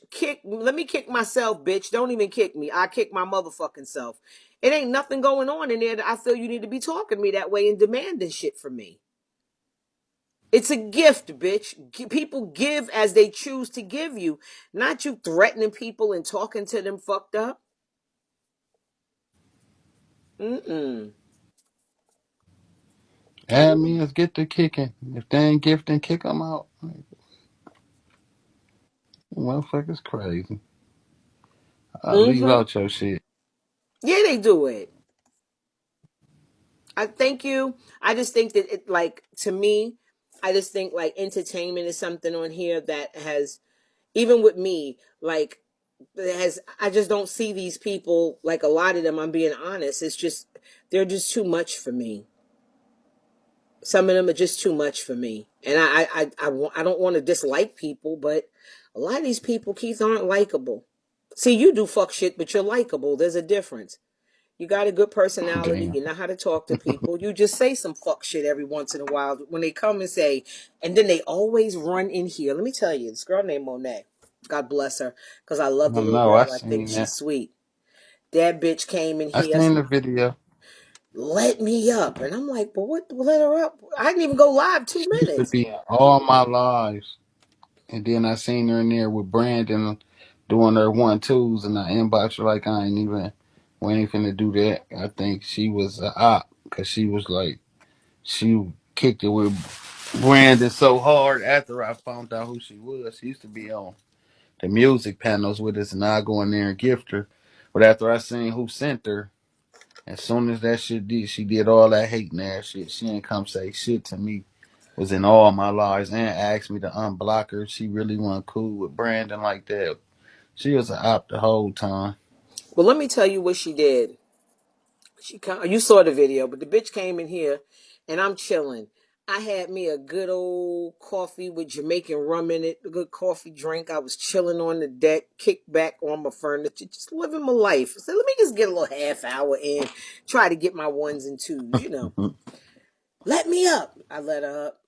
Let me kick myself, bitch. Don't even kick me. I kick my motherfucking self. It ain't nothing going on in there that I feel you need to be talking to me that way and demanding shit from me. It's a gift, bitch. People give as they choose to give you, not you threatening people and talking to them fucked up. Mm-mm. Admins get the kicking. If they ain't gifting, kick them out. Motherfuckers crazy. I'll leave Mm-hmm. out your shit. Yeah, they do it. I thank you. I just think that it, like, to me, I just think like entertainment is something on here that has, even with me, like, it has, I just don't see these people, like a lot of them, I'm being honest. It's just, they're just too much for me. Some of them are just too much for me. And I don't want to dislike people, but a lot of these people, Keith, aren't likable. See, you do fuck shit, but you're likable. There's a difference. You got a good personality. Damn. You know how to talk to people. You just say some fuck shit every once in a while when they come and say, and then they always run in here. Let me tell you, this girl named Monet, God bless her, because I love the I little know. I girl. I think seen she's that. sweet. That bitch came in I here, seen the video. let me up. And I'm like, but what? Let her up. I didn't even go live two She used to minutes. be in all my lives. And then I seen her in there with Brandon doing her 1-2s, and I inboxed her like I ain't even, we ain't finna do that. I think she was a op, because she was like, she kicked it with Brandon so hard after I found out who she was. She used to be on the music panels with us, and I go in there and gift her. But after I seen who sent her, as soon as that shit did, she did all that hating ass shit. She ain't come say shit to me. Was in all my lives and asked me to unblock her. She really wasn't cool with Brandon like that. She was an op the whole time. Well, let me tell you what she did. You saw the video, but the bitch came in here, and I'm chilling. I had me a good old coffee with Jamaican rum in it, a good coffee drink. I was chilling on the deck, kicked back on my furniture, just living my life. I said, let me just get a little half hour in, try to get my ones and twos, you know. Let me up. I let her up.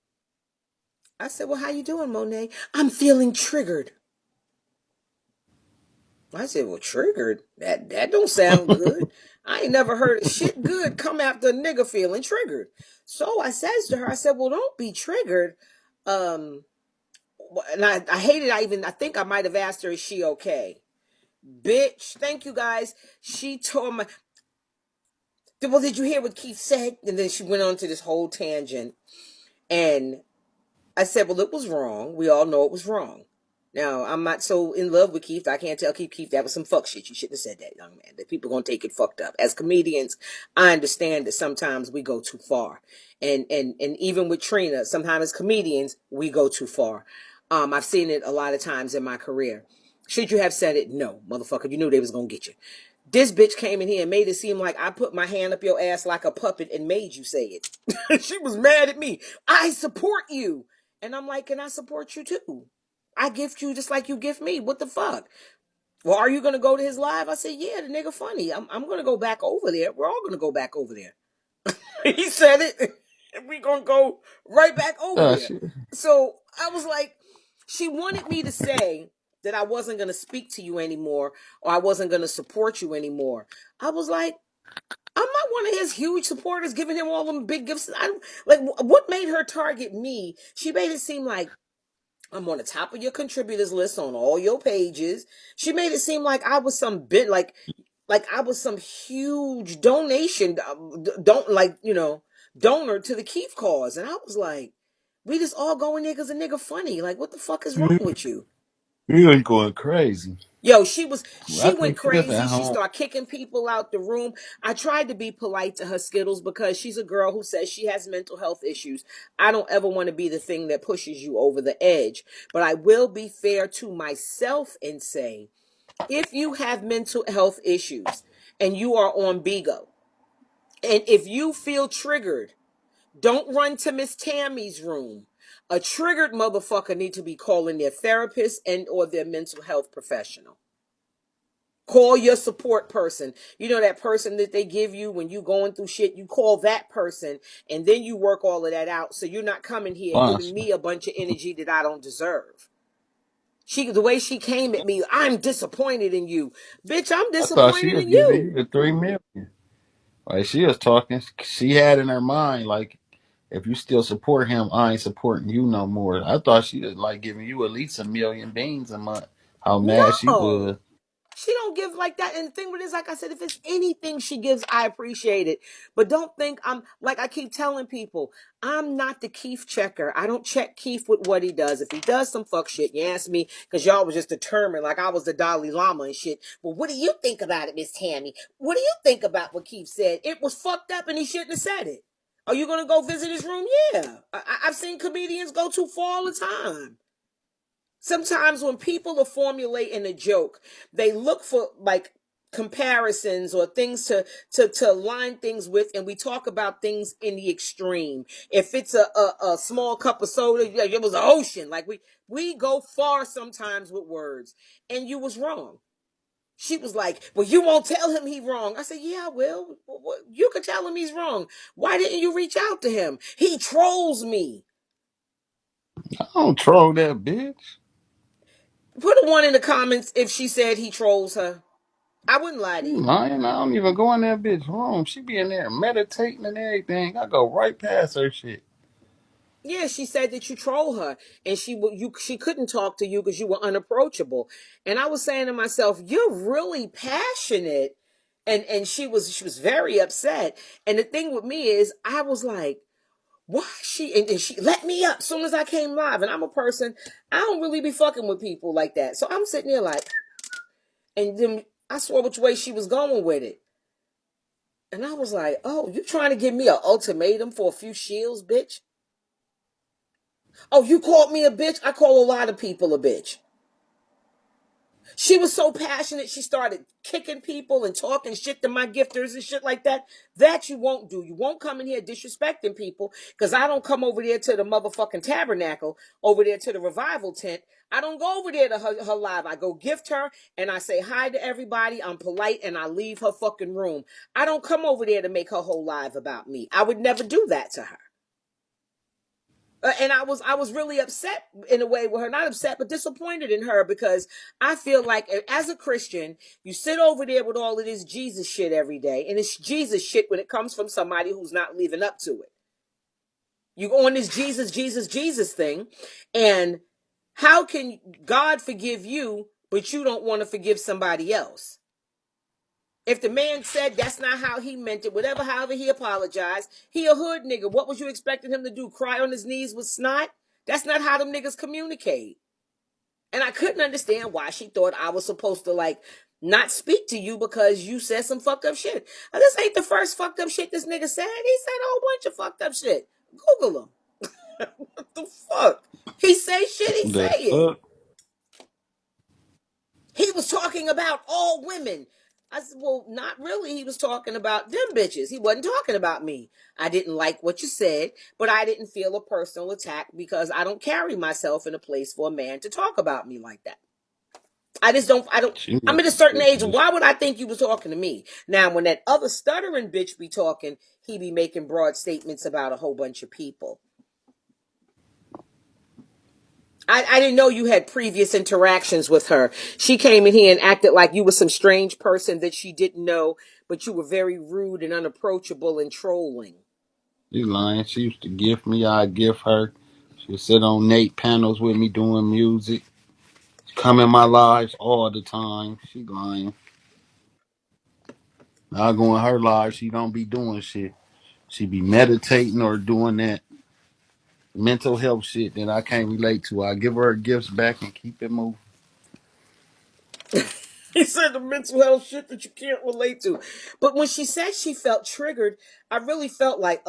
I said, well, how you doing, Monet? I'm feeling triggered. I said, well, triggered? That don't sound good. I ain't never heard of shit good come after a nigga feeling triggered. So I says to her, I said, well, don't be triggered. Um, and I hated, I think I might have asked her, is she okay? Bitch, thank you guys. She told me, well, did you hear what Keith said? And then she went on to this whole tangent. And I said, well, it was wrong. We all know it was wrong. Now, I'm not so in love with Keith. I can't tell Keith that was some fuck shit. You shouldn't have said that, young man. That people gonna take it fucked up. As comedians, I understand that sometimes we go too far. And even with Trina, sometimes as comedians, we go too far. I've seen it a lot of times in my career. Should you have said it? No, motherfucker. You knew they was gonna get you. This bitch came in here and made it seem like I put my hand up your ass like a puppet and made you say it. She was mad at me. I support you. And I'm like, can I support you too? I gift you just like you gift me. What the fuck? Well, are you going to go to his live? I said, yeah, the nigga funny. I'm going to go back over there. We're all going to go back over there. He said it. And we going to go right back over there. Shit. So I was like, she wanted me to say that I wasn't going to speak to you anymore or I wasn't going to support you anymore. I was like, I'm not one of his huge supporters giving him all them big gifts. Like, what made her target me? She made it seem like I'm on the top of your contributors list on all your pages. She made it seem like I was some bit like I was some huge donation, don't like, donor to the Keith cause. And I was like, we just all going there because a nigga funny. Like, what the fuck is wrong with you? You ain't going crazy. Yo, I she went think she was crazy. at She home. started kicking people out the room. I tried to be polite to her Skittles because she's a girl who says she has mental health issues. I don't ever want to be the thing that pushes you over the edge. But I will be fair to myself and say, if you have mental health issues and you are on bigo, and if you feel triggered, don't run to Miss Tammy's room. A triggered motherfucker need to be calling their therapist and or their mental health professional. Call your support person. You know that person that they give you when you going through shit, you call that person and then you work all of that out so you're not coming here giving Sponsor. me a bunch of energy that I don't deserve. The way she came at me, I'm disappointed in you. Bitch, I'm I thought she disappointed was in giving you. you the 3 million. Like she was talking, she had in her mind like, if you still support him, I ain't supporting you no more. I thought she was like giving you at least 1 million beans a month. How mad she No. was. She don't give like that. And the thing with it is, like I said, if it's anything she gives, I appreciate it. But don't think I'm, like I keep telling people, I'm not the Keith checker. I don't check Keith with what he does. If he does some fuck shit, you ask me, because y'all was just determined, like I was the Dalai Lama and shit. Well, what do you think about it, Miss Tammy? What do you think about what Keith said? It was fucked up and he shouldn't have said it. Are you going to go visit his room? Yeah. I've seen comedians go too far all the time. Sometimes when people are formulating a joke, they look for like comparisons or things to line things with, and we talk about things in the extreme. If it's a small cup of soda, like it was an ocean. Like we go far sometimes with words, and you was wrong. She was like, well, you won't tell him he wrong. I said, yeah, I will. You could tell him he's wrong. Why didn't you reach out to him? He trolls me. I don't troll that bitch. Put a one in the comments if she said he trolls her. I wouldn't lie to You you. lying? I don't even go in that bitch room. She be in there meditating and everything. I go right past her shit. Yeah, she said that you troll her, and she couldn't talk to you because you were unapproachable. And I was saying to myself, you're really passionate, and she was very upset. And the thing with me is, I was like, why is she? And she let me up as soon as I came live, and I'm a person I don't really be fucking with people like that. So I'm sitting there like, and then I saw which way she was going with it. And I was like, oh, you trying to give me an ultimatum for a few shields, bitch? Oh, you called me a bitch? I call a lot of people a bitch. She was so passionate, she started kicking people and talking shit to my gifters and shit like that. That you won't do. You won't come in here disrespecting people because I don't come over there to the motherfucking tabernacle, over there to the revival tent. I don't go over there to her live. I go gift her and I say hi to everybody. I'm polite and I leave her fucking room. I don't come over there to make her whole live about me. I would never do that to her. And I was really upset in a way with her, not upset, but disappointed in her because I feel like as a Christian, you sit over there with all of this Jesus shit every day, and it's Jesus shit when it comes from somebody who's not living up to it. You go on this Jesus, Jesus, Jesus thing, and how can God forgive you, but you don't want to forgive somebody else? If the man said that's not how he meant it, whatever, however he apologized, he a hood nigga. What was you expecting him to do? Cry on his knees with snot? That's not how them niggas communicate. And I couldn't understand why she thought I was supposed to like not speak to you because you said some fucked up shit. Now, this ain't the first fucked up shit this nigga said. He said a whole bunch of fucked up shit. Google him. What the fuck? He say shit, he say The it. fuck? He was talking about all women. I said, well, not really. He was talking about them bitches. He wasn't talking about me. I didn't like what you said, but I didn't feel a personal attack because I don't carry myself in a place for a man to talk about me like that. She I'm must at a have certain took age. this. Why would I think you was talking to me? Now, when that other stuttering bitch be talking, he be making broad statements about a whole bunch of people. I didn't know you had previous interactions with her. She came in here and acted like you were some strange person that she didn't know, but you were very rude and unapproachable and trolling. She lying. She used to gift me. I gift her. She would sit on Nate panels with me doing music. Come in my lives all the time. She lying. I go in her live. She don't be doing shit. She be meditating or doing that mental health shit that I can't relate to. I give her gifts back and keep it moving. He said the mental health shit that you can't relate to. But when she said she felt triggered, I really felt like,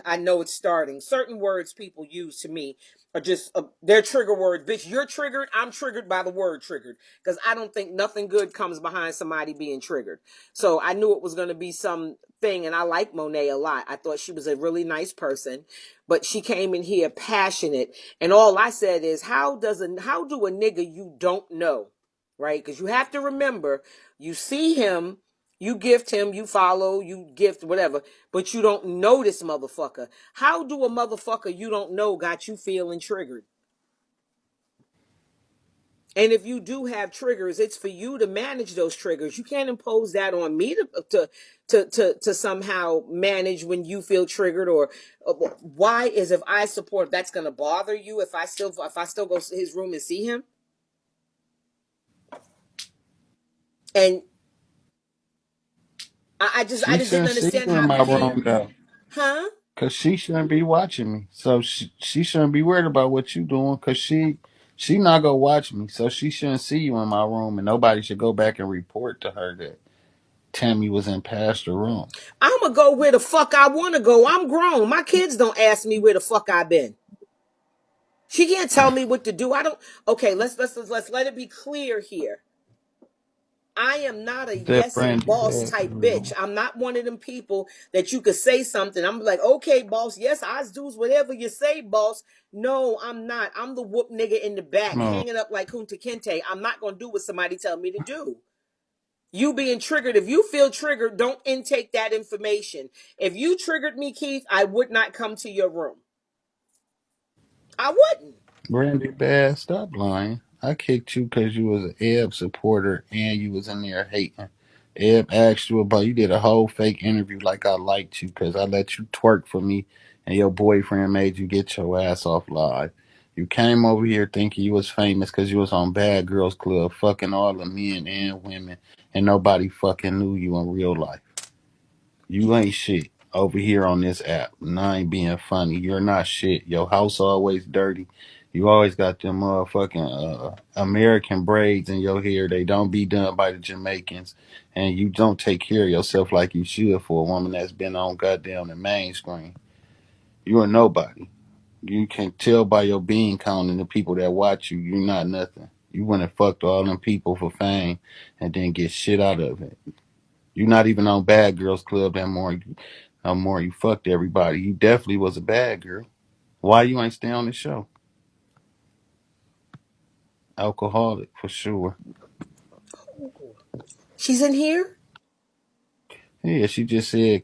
I know it's starting. Certain words people use to me are just, they're trigger words. Bitch, you're triggered. I'm triggered by the word triggered. Because I don't think nothing good comes behind somebody being triggered. So I knew it was going to be some thing. And I like Monet a lot. I thought she was a really nice person. But she came in here passionate. And all I said is, how do a nigga you don't know, right? Because you have to remember, you see him, you gift him, you follow, you gift, whatever, but you don't know this motherfucker. How do a motherfucker you don't know got you feeling triggered? And if you do have triggers, it's for you to manage those triggers. You can't impose that on me to somehow manage when you feel triggered. Or why is, if I support, that's going to bother you if I still go to his room and see him? And I She just didn't shouldn't see understand you in how it my became, room though. huh? Cause she shouldn't be watching me. So she shouldn't be worried about what you doing. Cause she not gonna watch me. So she shouldn't see you in my room, and nobody should go back and report to her that Tammy was in Pastor room. I'm gonna go where the fuck I want to go. I'm grown. My kids don't ask me where the fuck I've been. She can't tell me what to do. I don't. Okay, let's let it be clear here. I am not a That yes and Brandy boss bad type bitch. girl. I'm not one of them people that you could say something. I'm like, okay, boss. Yes, I do whatever you say, boss. No, I'm not. I'm the whoop nigga in the back, No, hanging up like Kunta Kinte. I'm not gonna do what somebody tell me to do. You being triggered, if you feel triggered, don't intake that information. If you triggered me, Keith, I would not come to your room. I wouldn't. Brandy bad. Stop lying. I kicked you because you was an Ebb supporter and you was in there hating. Ebb asked you about. You did a whole fake interview like I liked you because I let you twerk for me, and your boyfriend made you get your ass off live. You came over here thinking you was famous because you was on Bad Girls Club, fucking all the men and women, and nobody fucking knew you in real life. You ain't shit over here on this app. And I ain't being funny. You're not shit. Your house always dirty. You always got them motherfucking American braids in your hair. They don't be done by the Jamaicans. And you don't take care of yourself like you should for a woman that's been on goddamn the main screen. You're nobody. You can tell by your bean count and the people that watch you, you're not nothing. You went and fucked all them people for fame and then get shit out of it. You're not even on Bad Girls Club that more. No more. You fucked everybody. You definitely was a bad girl. Why you ain't stay on the show? Alcoholic for sure. She's in here? Yeah, she just said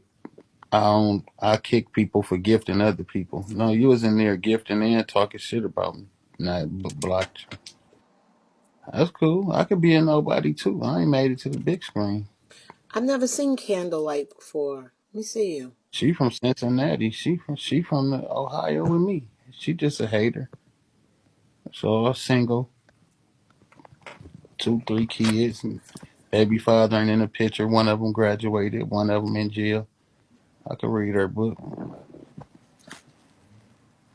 I don't. I kick people for gifting other people. No, you was in there gifting and talking shit about me. Not blocked you. That's cool. I could be a nobody too. I ain't made it to the big screen. I've never seen Candlelight before. Let me see you. She from Cincinnati. She from Ohio with me. She just a hater. So single, 2, 3 kids. Baby father ain't in the picture. One of them graduated. One of them in jail. I could read her book.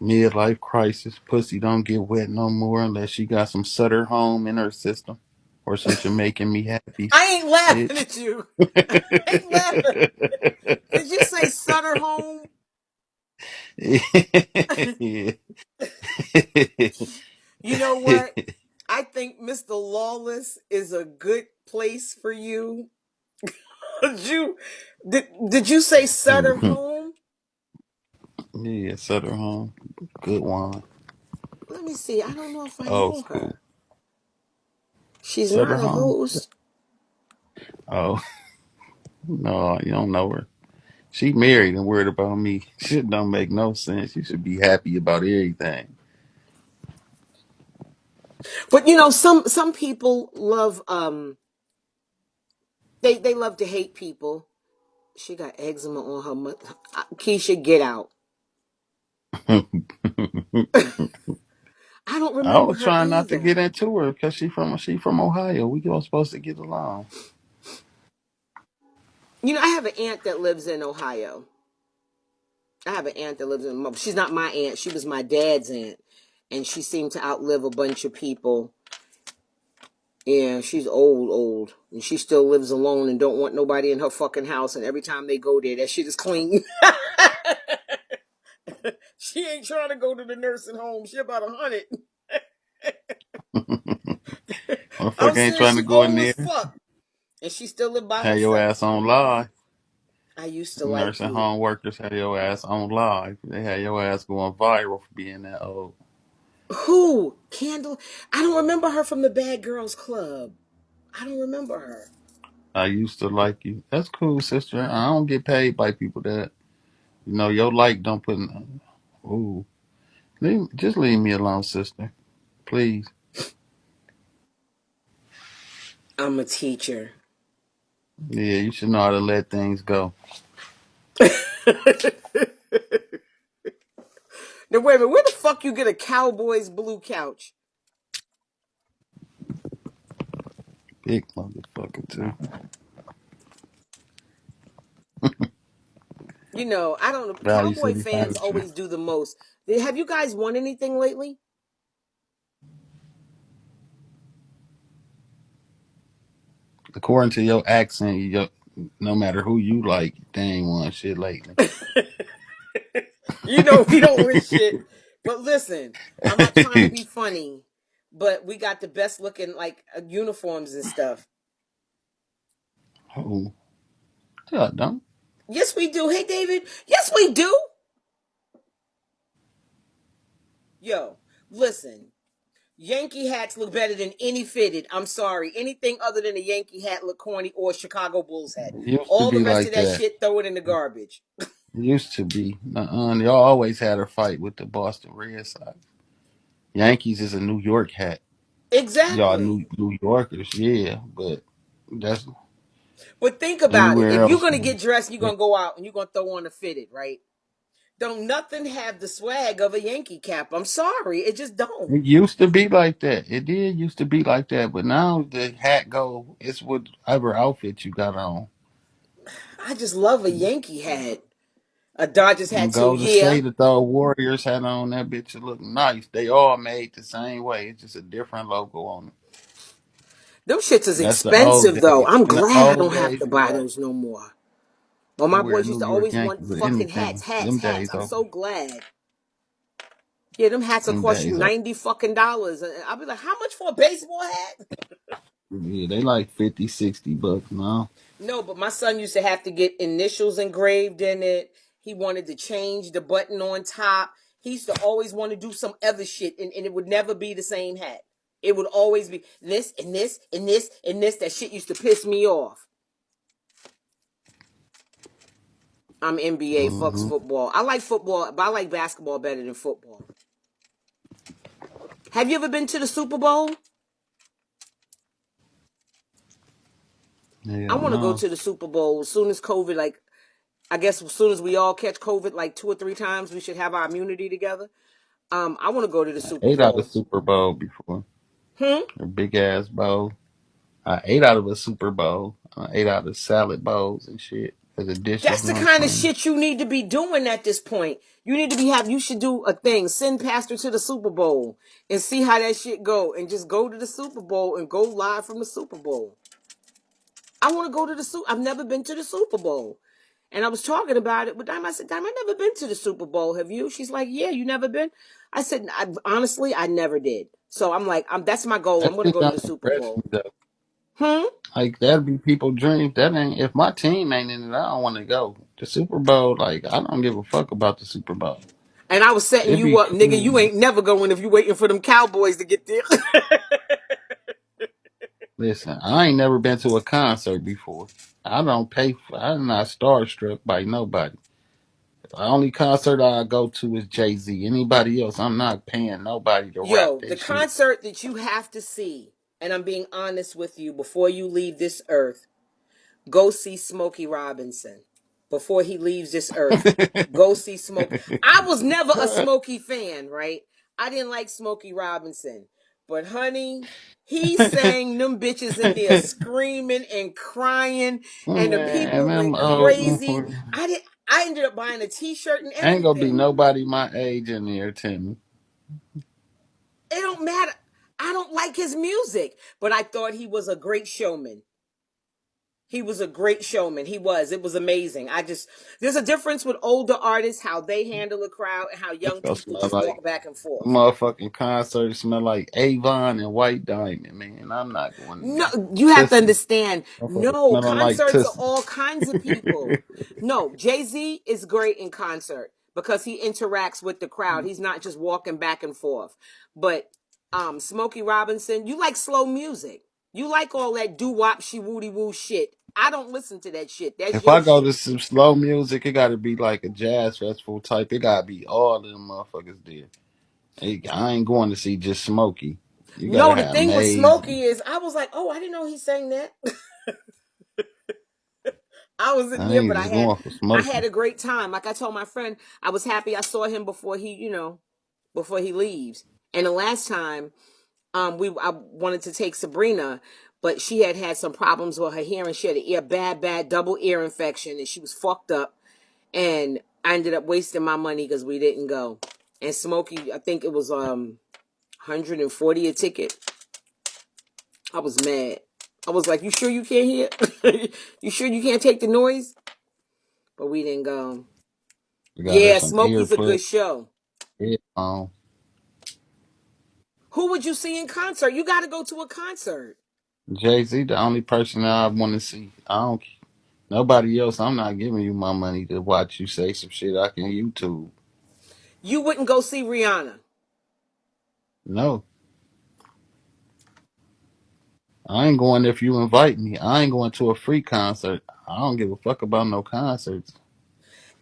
Midlife crisis. Pussy don't get wet no more unless she got some Sutter Home in her system, or some Jamaican me happy, I ain't laughing bitch. at you. I ain't laughing. Did you say Sutter Home? Yeah. You know what? I think Mr. Lawless is a good place for you. Did you say Sutter Home? Yeah, Sutter Home. Good one. Let me see. I don't know if I Old know school. her. She's Sutter not a Home. host. Oh, no, you don't know her. She married and worried about me. Shit don't make no sense. You should be happy about everything. But some people love they love to hate people. She got eczema on her mouth. Keisha, get out. I don't I remember was her trying not to either. get into her because she from Ohio. We all supposed to get along. I have an aunt that lives in Ohio. I have an aunt that lives in. She's not my aunt. She was my dad's aunt, and she seemed to outlive a bunch of people. Yeah, she's old, old, and she still lives alone and don't want nobody in her fucking house. And every time they go there, that shit is clean. She ain't trying to go to the nursing home. She about 100. I'm Motherfucker ain't serious. trying to She go in old as there. fuck, and she still live by Have your herself. ass on live. I used to like Nursing you. home workers have your ass on live. They had your ass going viral for being that old. Who? Candle? I don't remember her from the Bad Girls Club. I don't remember her. I used to like you. That's cool, sister. I don't get paid by people that your like don't put in. Ooh, just leave me alone, sister. Please. I'm a teacher. Yeah, you should know how to let things go. Now wait a minute, where the fuck you get a Cowboys blue couch? Big motherfucker too. I don't know. Value Cowboy City fans Furniture. always do the most. Have you guys won anything lately? According to your accent, no matter who you like, they ain't won shit lately. We don't win shit. But listen, I'm not trying to be funny, but we got the best looking like uniforms and stuff. Oh, yeah, don't. Yes, we do. Hey, David. Yes, we do. Yo, listen. Yankee hats look better than any fitted. I'm sorry. Anything other than a Yankee hat look corny or a Chicago Bulls hat. It used to All the be rest of like that that. shit, throw it in the garbage. It used to be. Y'all always had a fight with the Boston Red Sox. Yankees is a New York hat. Y'all Exactly. New Yorkers, yeah, but that's But think about it. anywhere If you're else. gonna get dressed, you're gonna go out and you're gonna throw on a fitted, right? Don't nothing have the swag of a Yankee cap. I'm sorry, it just don't. It used to be like that. It did used to be like that, but now the hat go. It's whatever outfit you got on. I just love a Yankee hat. A Dodgers hat too, Golden yeah. State, the Warriors had on that bitch. It look nice. They all made the same way. It's just a different logo on it. Them shits is That's the old expensive though. days. I'm In the glad I old don't have days, to you buy wear those no more. Well, you my wear boys used New to York always want Yankees with fucking hats, anything. hats, Them hats. days I'm over. so glad. Yeah, them hats will Them cost you days over. $90 fucking. And I'll be like, how much for a baseball hat? Yeah, they like 50, $60 now. No, but my son used to have to get initials engraved in it. He wanted to change the button on top. He used to always want to do some other shit, and it would never be the same hat. It would always be this and this and this and this. That shit used to piss me off. I'm NBA, fucks Hmm. football. I like football, but I like basketball better than football. Have you ever been to the Super Bowl? I Hell want to go no. to the Super Bowl as soon as COVID, like, I guess as soon as we all catch COVID, like 2 or 3 times, we should have our immunity together. I want to go to the I Super ate out of Bowl. Super Bowl before. Hmm? A big ass bowl. I ate out of a Super Bowl. I ate out of salad bowls and shit. Cause the dishes That's the weren't kind of clean. shit you need to be doing at this point. You need to you should do a thing. Send Pastor to the Super Bowl and see how that shit go. And just go to the Super Bowl and go live from the Super Bowl. I want to go to the Super. I've never been to the Super Bowl. And I was talking about it with Dime. I said, Dime, I've never been to the Super Bowl. Have you? She's like, yeah, you never been? I said, honestly, I never did. So I'm like, that's my goal. That I'm going to shit go to don't the Super impress me Bowl. though. Hmm? Like that'd be people's dreams. That ain't if my team ain't in it, I don't want to go. The Super Bowl, like I don't give a fuck about the Super Bowl. And I was setting It'd you be up, nigga. cool. You ain't never going if you waiting for them Cowboys to get there. Listen, I ain't never been to a concert before. I don't pay for. I'm not starstruck by nobody. The only concert I go to is Jay-Z. Anybody else, I'm not paying nobody to rap Yo, the that shit. concert that you have to see, and I'm being honest with you before you leave this earth, go see Smokey Robinson before he leaves this earth. Go see Smokey. I was never a Smokey fan, right? I didn't like Smokey Robinson. But honey, he sang them bitches in there screaming and crying, and the Man, people them went old crazy. I ended up buying a t-shirt and ain't gonna be everything. nobody my age in there, Timmy. It don't matter. I don't like his music, but I thought he was a great showman. He was a great showman. He was. It was amazing. There's a difference with older artists, how they handle a crowd, and how It's young gonna people smell just like walk back and forth. motherfucking concert smell like Avon and White Diamond, man. I'm not going in No, there. you have to Tussy. understand. Motherfucker No, smelling like concerts are Tussy. all kinds of people. No, Jay-Z is great in concert because he interacts with the crowd. He's not just walking back and forth. But Smokey Robinson, you like slow music. You like all that doo-wop, she-woody-woo shit. I don't listen to that shit. That's If I your go shit. to some slow music, it gotta be like a jazz festival type. It gotta be all of them motherfuckers there. I ain't going to see just Smokey. You gotta No, the have thing with Maze. Smokey is I was like, oh, I didn't know he sang that. I was in I there, ain't but just I going for had Smokey. a great time. Like I told my friend, I was happy I saw him before before he leaves. And the last time, I wanted to take Sabrina, but she had some problems with her hearing. She had an bad double ear infection, and she was fucked up. And I ended up wasting my money because we didn't go. And Smokey, I think it was 140 a ticket. I was mad. I was like, "You sure you can't hear? You sure you can't take the noise?" But we didn't go. You got her Yeah, some Smokey's a earplugs. good show. Yeah, Who would you see in concert? You got to go to a concert. Jay-Z, the only person that I want to see. I don't. Nobody else. I'm not giving you my money to watch you say some shit I can YouTube. You wouldn't go see Rihanna. No, I ain't going if you invite me. I ain't going to a free concert. I don't give a fuck about no concerts.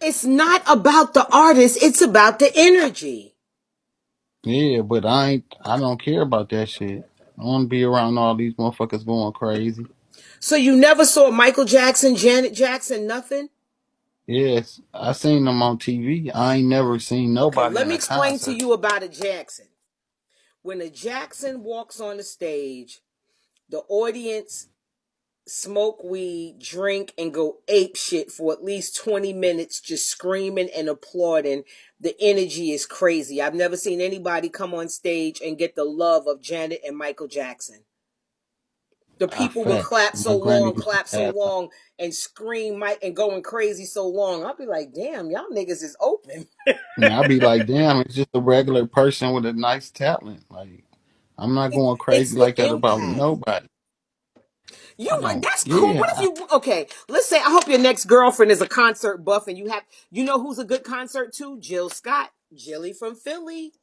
It's not about the artist, it's about the energy. Yeah, but I ain't. I don't care about that shit. I want to be around all these motherfuckers going crazy. So you never saw Michael Jackson, Janet Jackson, nothing? Yes, I seen them on TV. I ain't never seen Okay, nobody let in me a explain to concert. you about a Jackson. When a Jackson walks on the stage, the audience smoke weed, drink, and go ape shit for at least 20 minutes, just screaming and applauding. The energy is crazy. I've never seen anybody come on stage and get the love of Janet and Michael Jackson. The I people would facts. My granny used to clap so pass out. long, and scream Mike and going crazy so long. I'll be like, damn, y'all niggas is open. And I be like, damn, it's just a regular person with a nice talent. Like, I'm not going It's crazy the like that about impact. nobody. You I don't. that's cool. What if Yeah, you okay? Let's say I hope your next girlfriend is a concert buff, and you know who's a good concert too? Jill Scott, Jilly from Philly.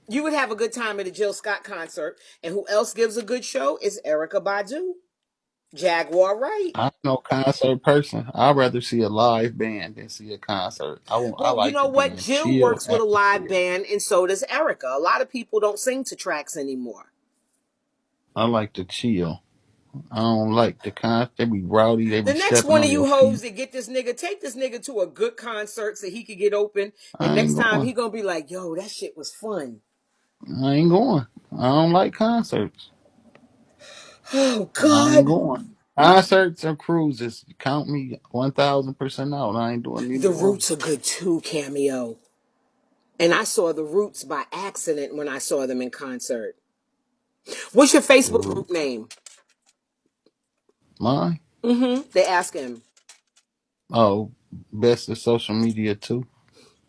You would have a good time at a Jill Scott concert. And who else gives a good show is Erica Badu, Jaguar Wright. I'm no concert person. I'd rather see a live band than see a concert. I Well, you like know to be what? in Jill chill works with a live atmosphere. band, and so does Erica. A lot of people don't sing to tracks anymore. I like to chill. I don't like the concert. They be rowdy. They The be next stepping one of on you your hoes feet. that get this nigga, take this nigga to a good concert so he could get open. And I next ain't time going. he gonna be like, yo, that shit was fun. I ain't going. I don't like concerts. Oh I ain't God. going. Concerts or cruises, count me 1,000% out. I ain't doing The neither one. Roots are good too, Cameo. And I saw the Roots by accident when I saw them in concert. What's your The Facebook group Roots. name? Mine? They ask him. Oh, best of social media too.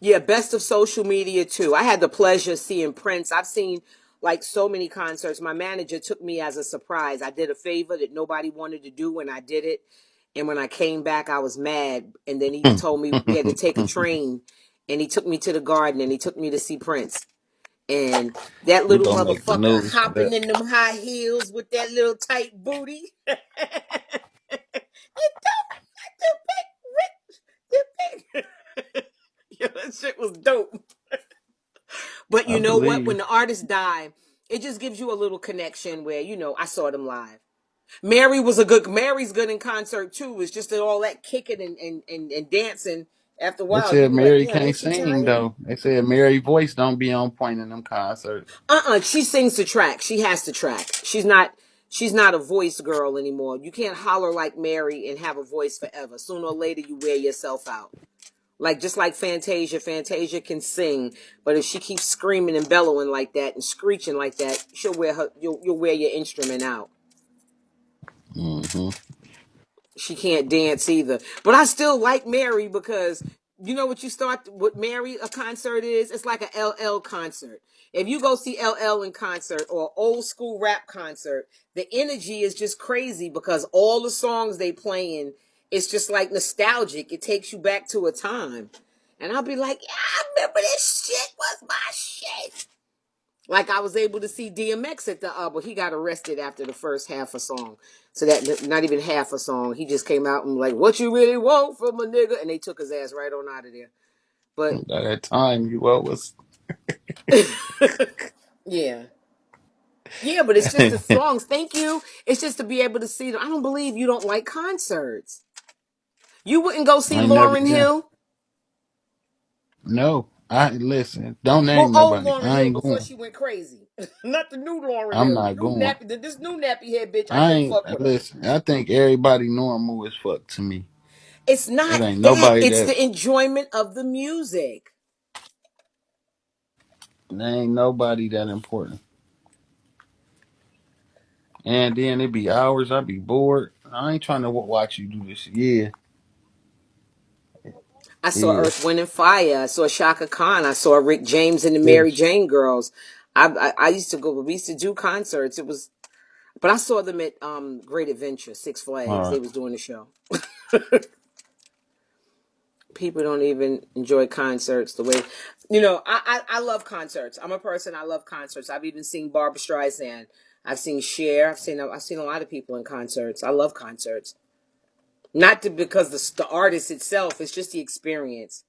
Yeah, best of social media too. I had the pleasure of seeing Prince. I've seen like so many concerts. My manager took me as a surprise. I did a favor that nobody wanted to do when I did it. And when I came back, I was mad. And then he told me we had to take a train. And he took me to the garden and he took me to see Prince. And that You little gonna make the motherfucker news for hopping that. in them high heels with that little tight booty. You don't like to pick, Rick, the pick. Yeah, that shit was dope. But I you know what? believe When you. the artists die, it just gives you a little connection where, I saw them live. Mary's good in concert too. It's just that all that kicking and dancing, after a They while, you said be like, Mary damn, ain't can't she sing tired? though. They said Mary voice don't be on point in them concerts. She sings the track. She has to track. She's not a voice girl anymore. You can't holler like Mary and have a voice forever. Sooner or later you wear yourself out. Like just like Fantasia. Fantasia can sing, but if she keeps screaming and bellowing like that and screeching like that, you'll wear your instrument out. Hmm. She can't dance either. But I still like Mary because you know what Mary a concert is? It's like a LL concert. If you go see LL in concert or old school rap concert, the energy is just crazy because all the songs they playing, it's just like nostalgic. It takes you back to a time. And I'll be like, yeah, I remember this shit was my shit. Like I was able to see DMX at the but he got arrested after the first half a song. So that not even half a song. He just came out and like, what you really want from a nigga? And they took his ass right on out of there. But By that time, you always. yeah. Yeah, but it's just the songs. Thank you. It's just to be able to see them. I don't believe you don't like concerts. You wouldn't go see I ain't never Lauryn been. Hill? No, I listen. Don't Well, name old nobody. Lauryn I Hill ain't before going. she went crazy. Not the new Lauryn I'm Hill. The not new going. nappy, this new nappy head bitch, I I can't ain't fuck with her. listen. I think everybody normal as fuck to me. It's It not ain't that. nobody It's that. the enjoyment of the music. There ain't nobody that important. And then it be hours. I be bored. I ain't trying to watch you do this. Yeah, I saw yeah. Earth, Wind, and Fire. I saw Shaka Khan. I saw Rick James and the Mary Yes. Jane Girls. I used to go. We used to do concerts. It was, but I saw them at Great Adventure, Six All Flags. They right. was doing the show. People don't even enjoy concerts the way, I love concerts. I'm a person. I love concerts. I've even seen Barbara Streisand. I've seen Cher. I've seen a lot of people in concerts. I love concerts. Not because the artist itself, it's just the experience.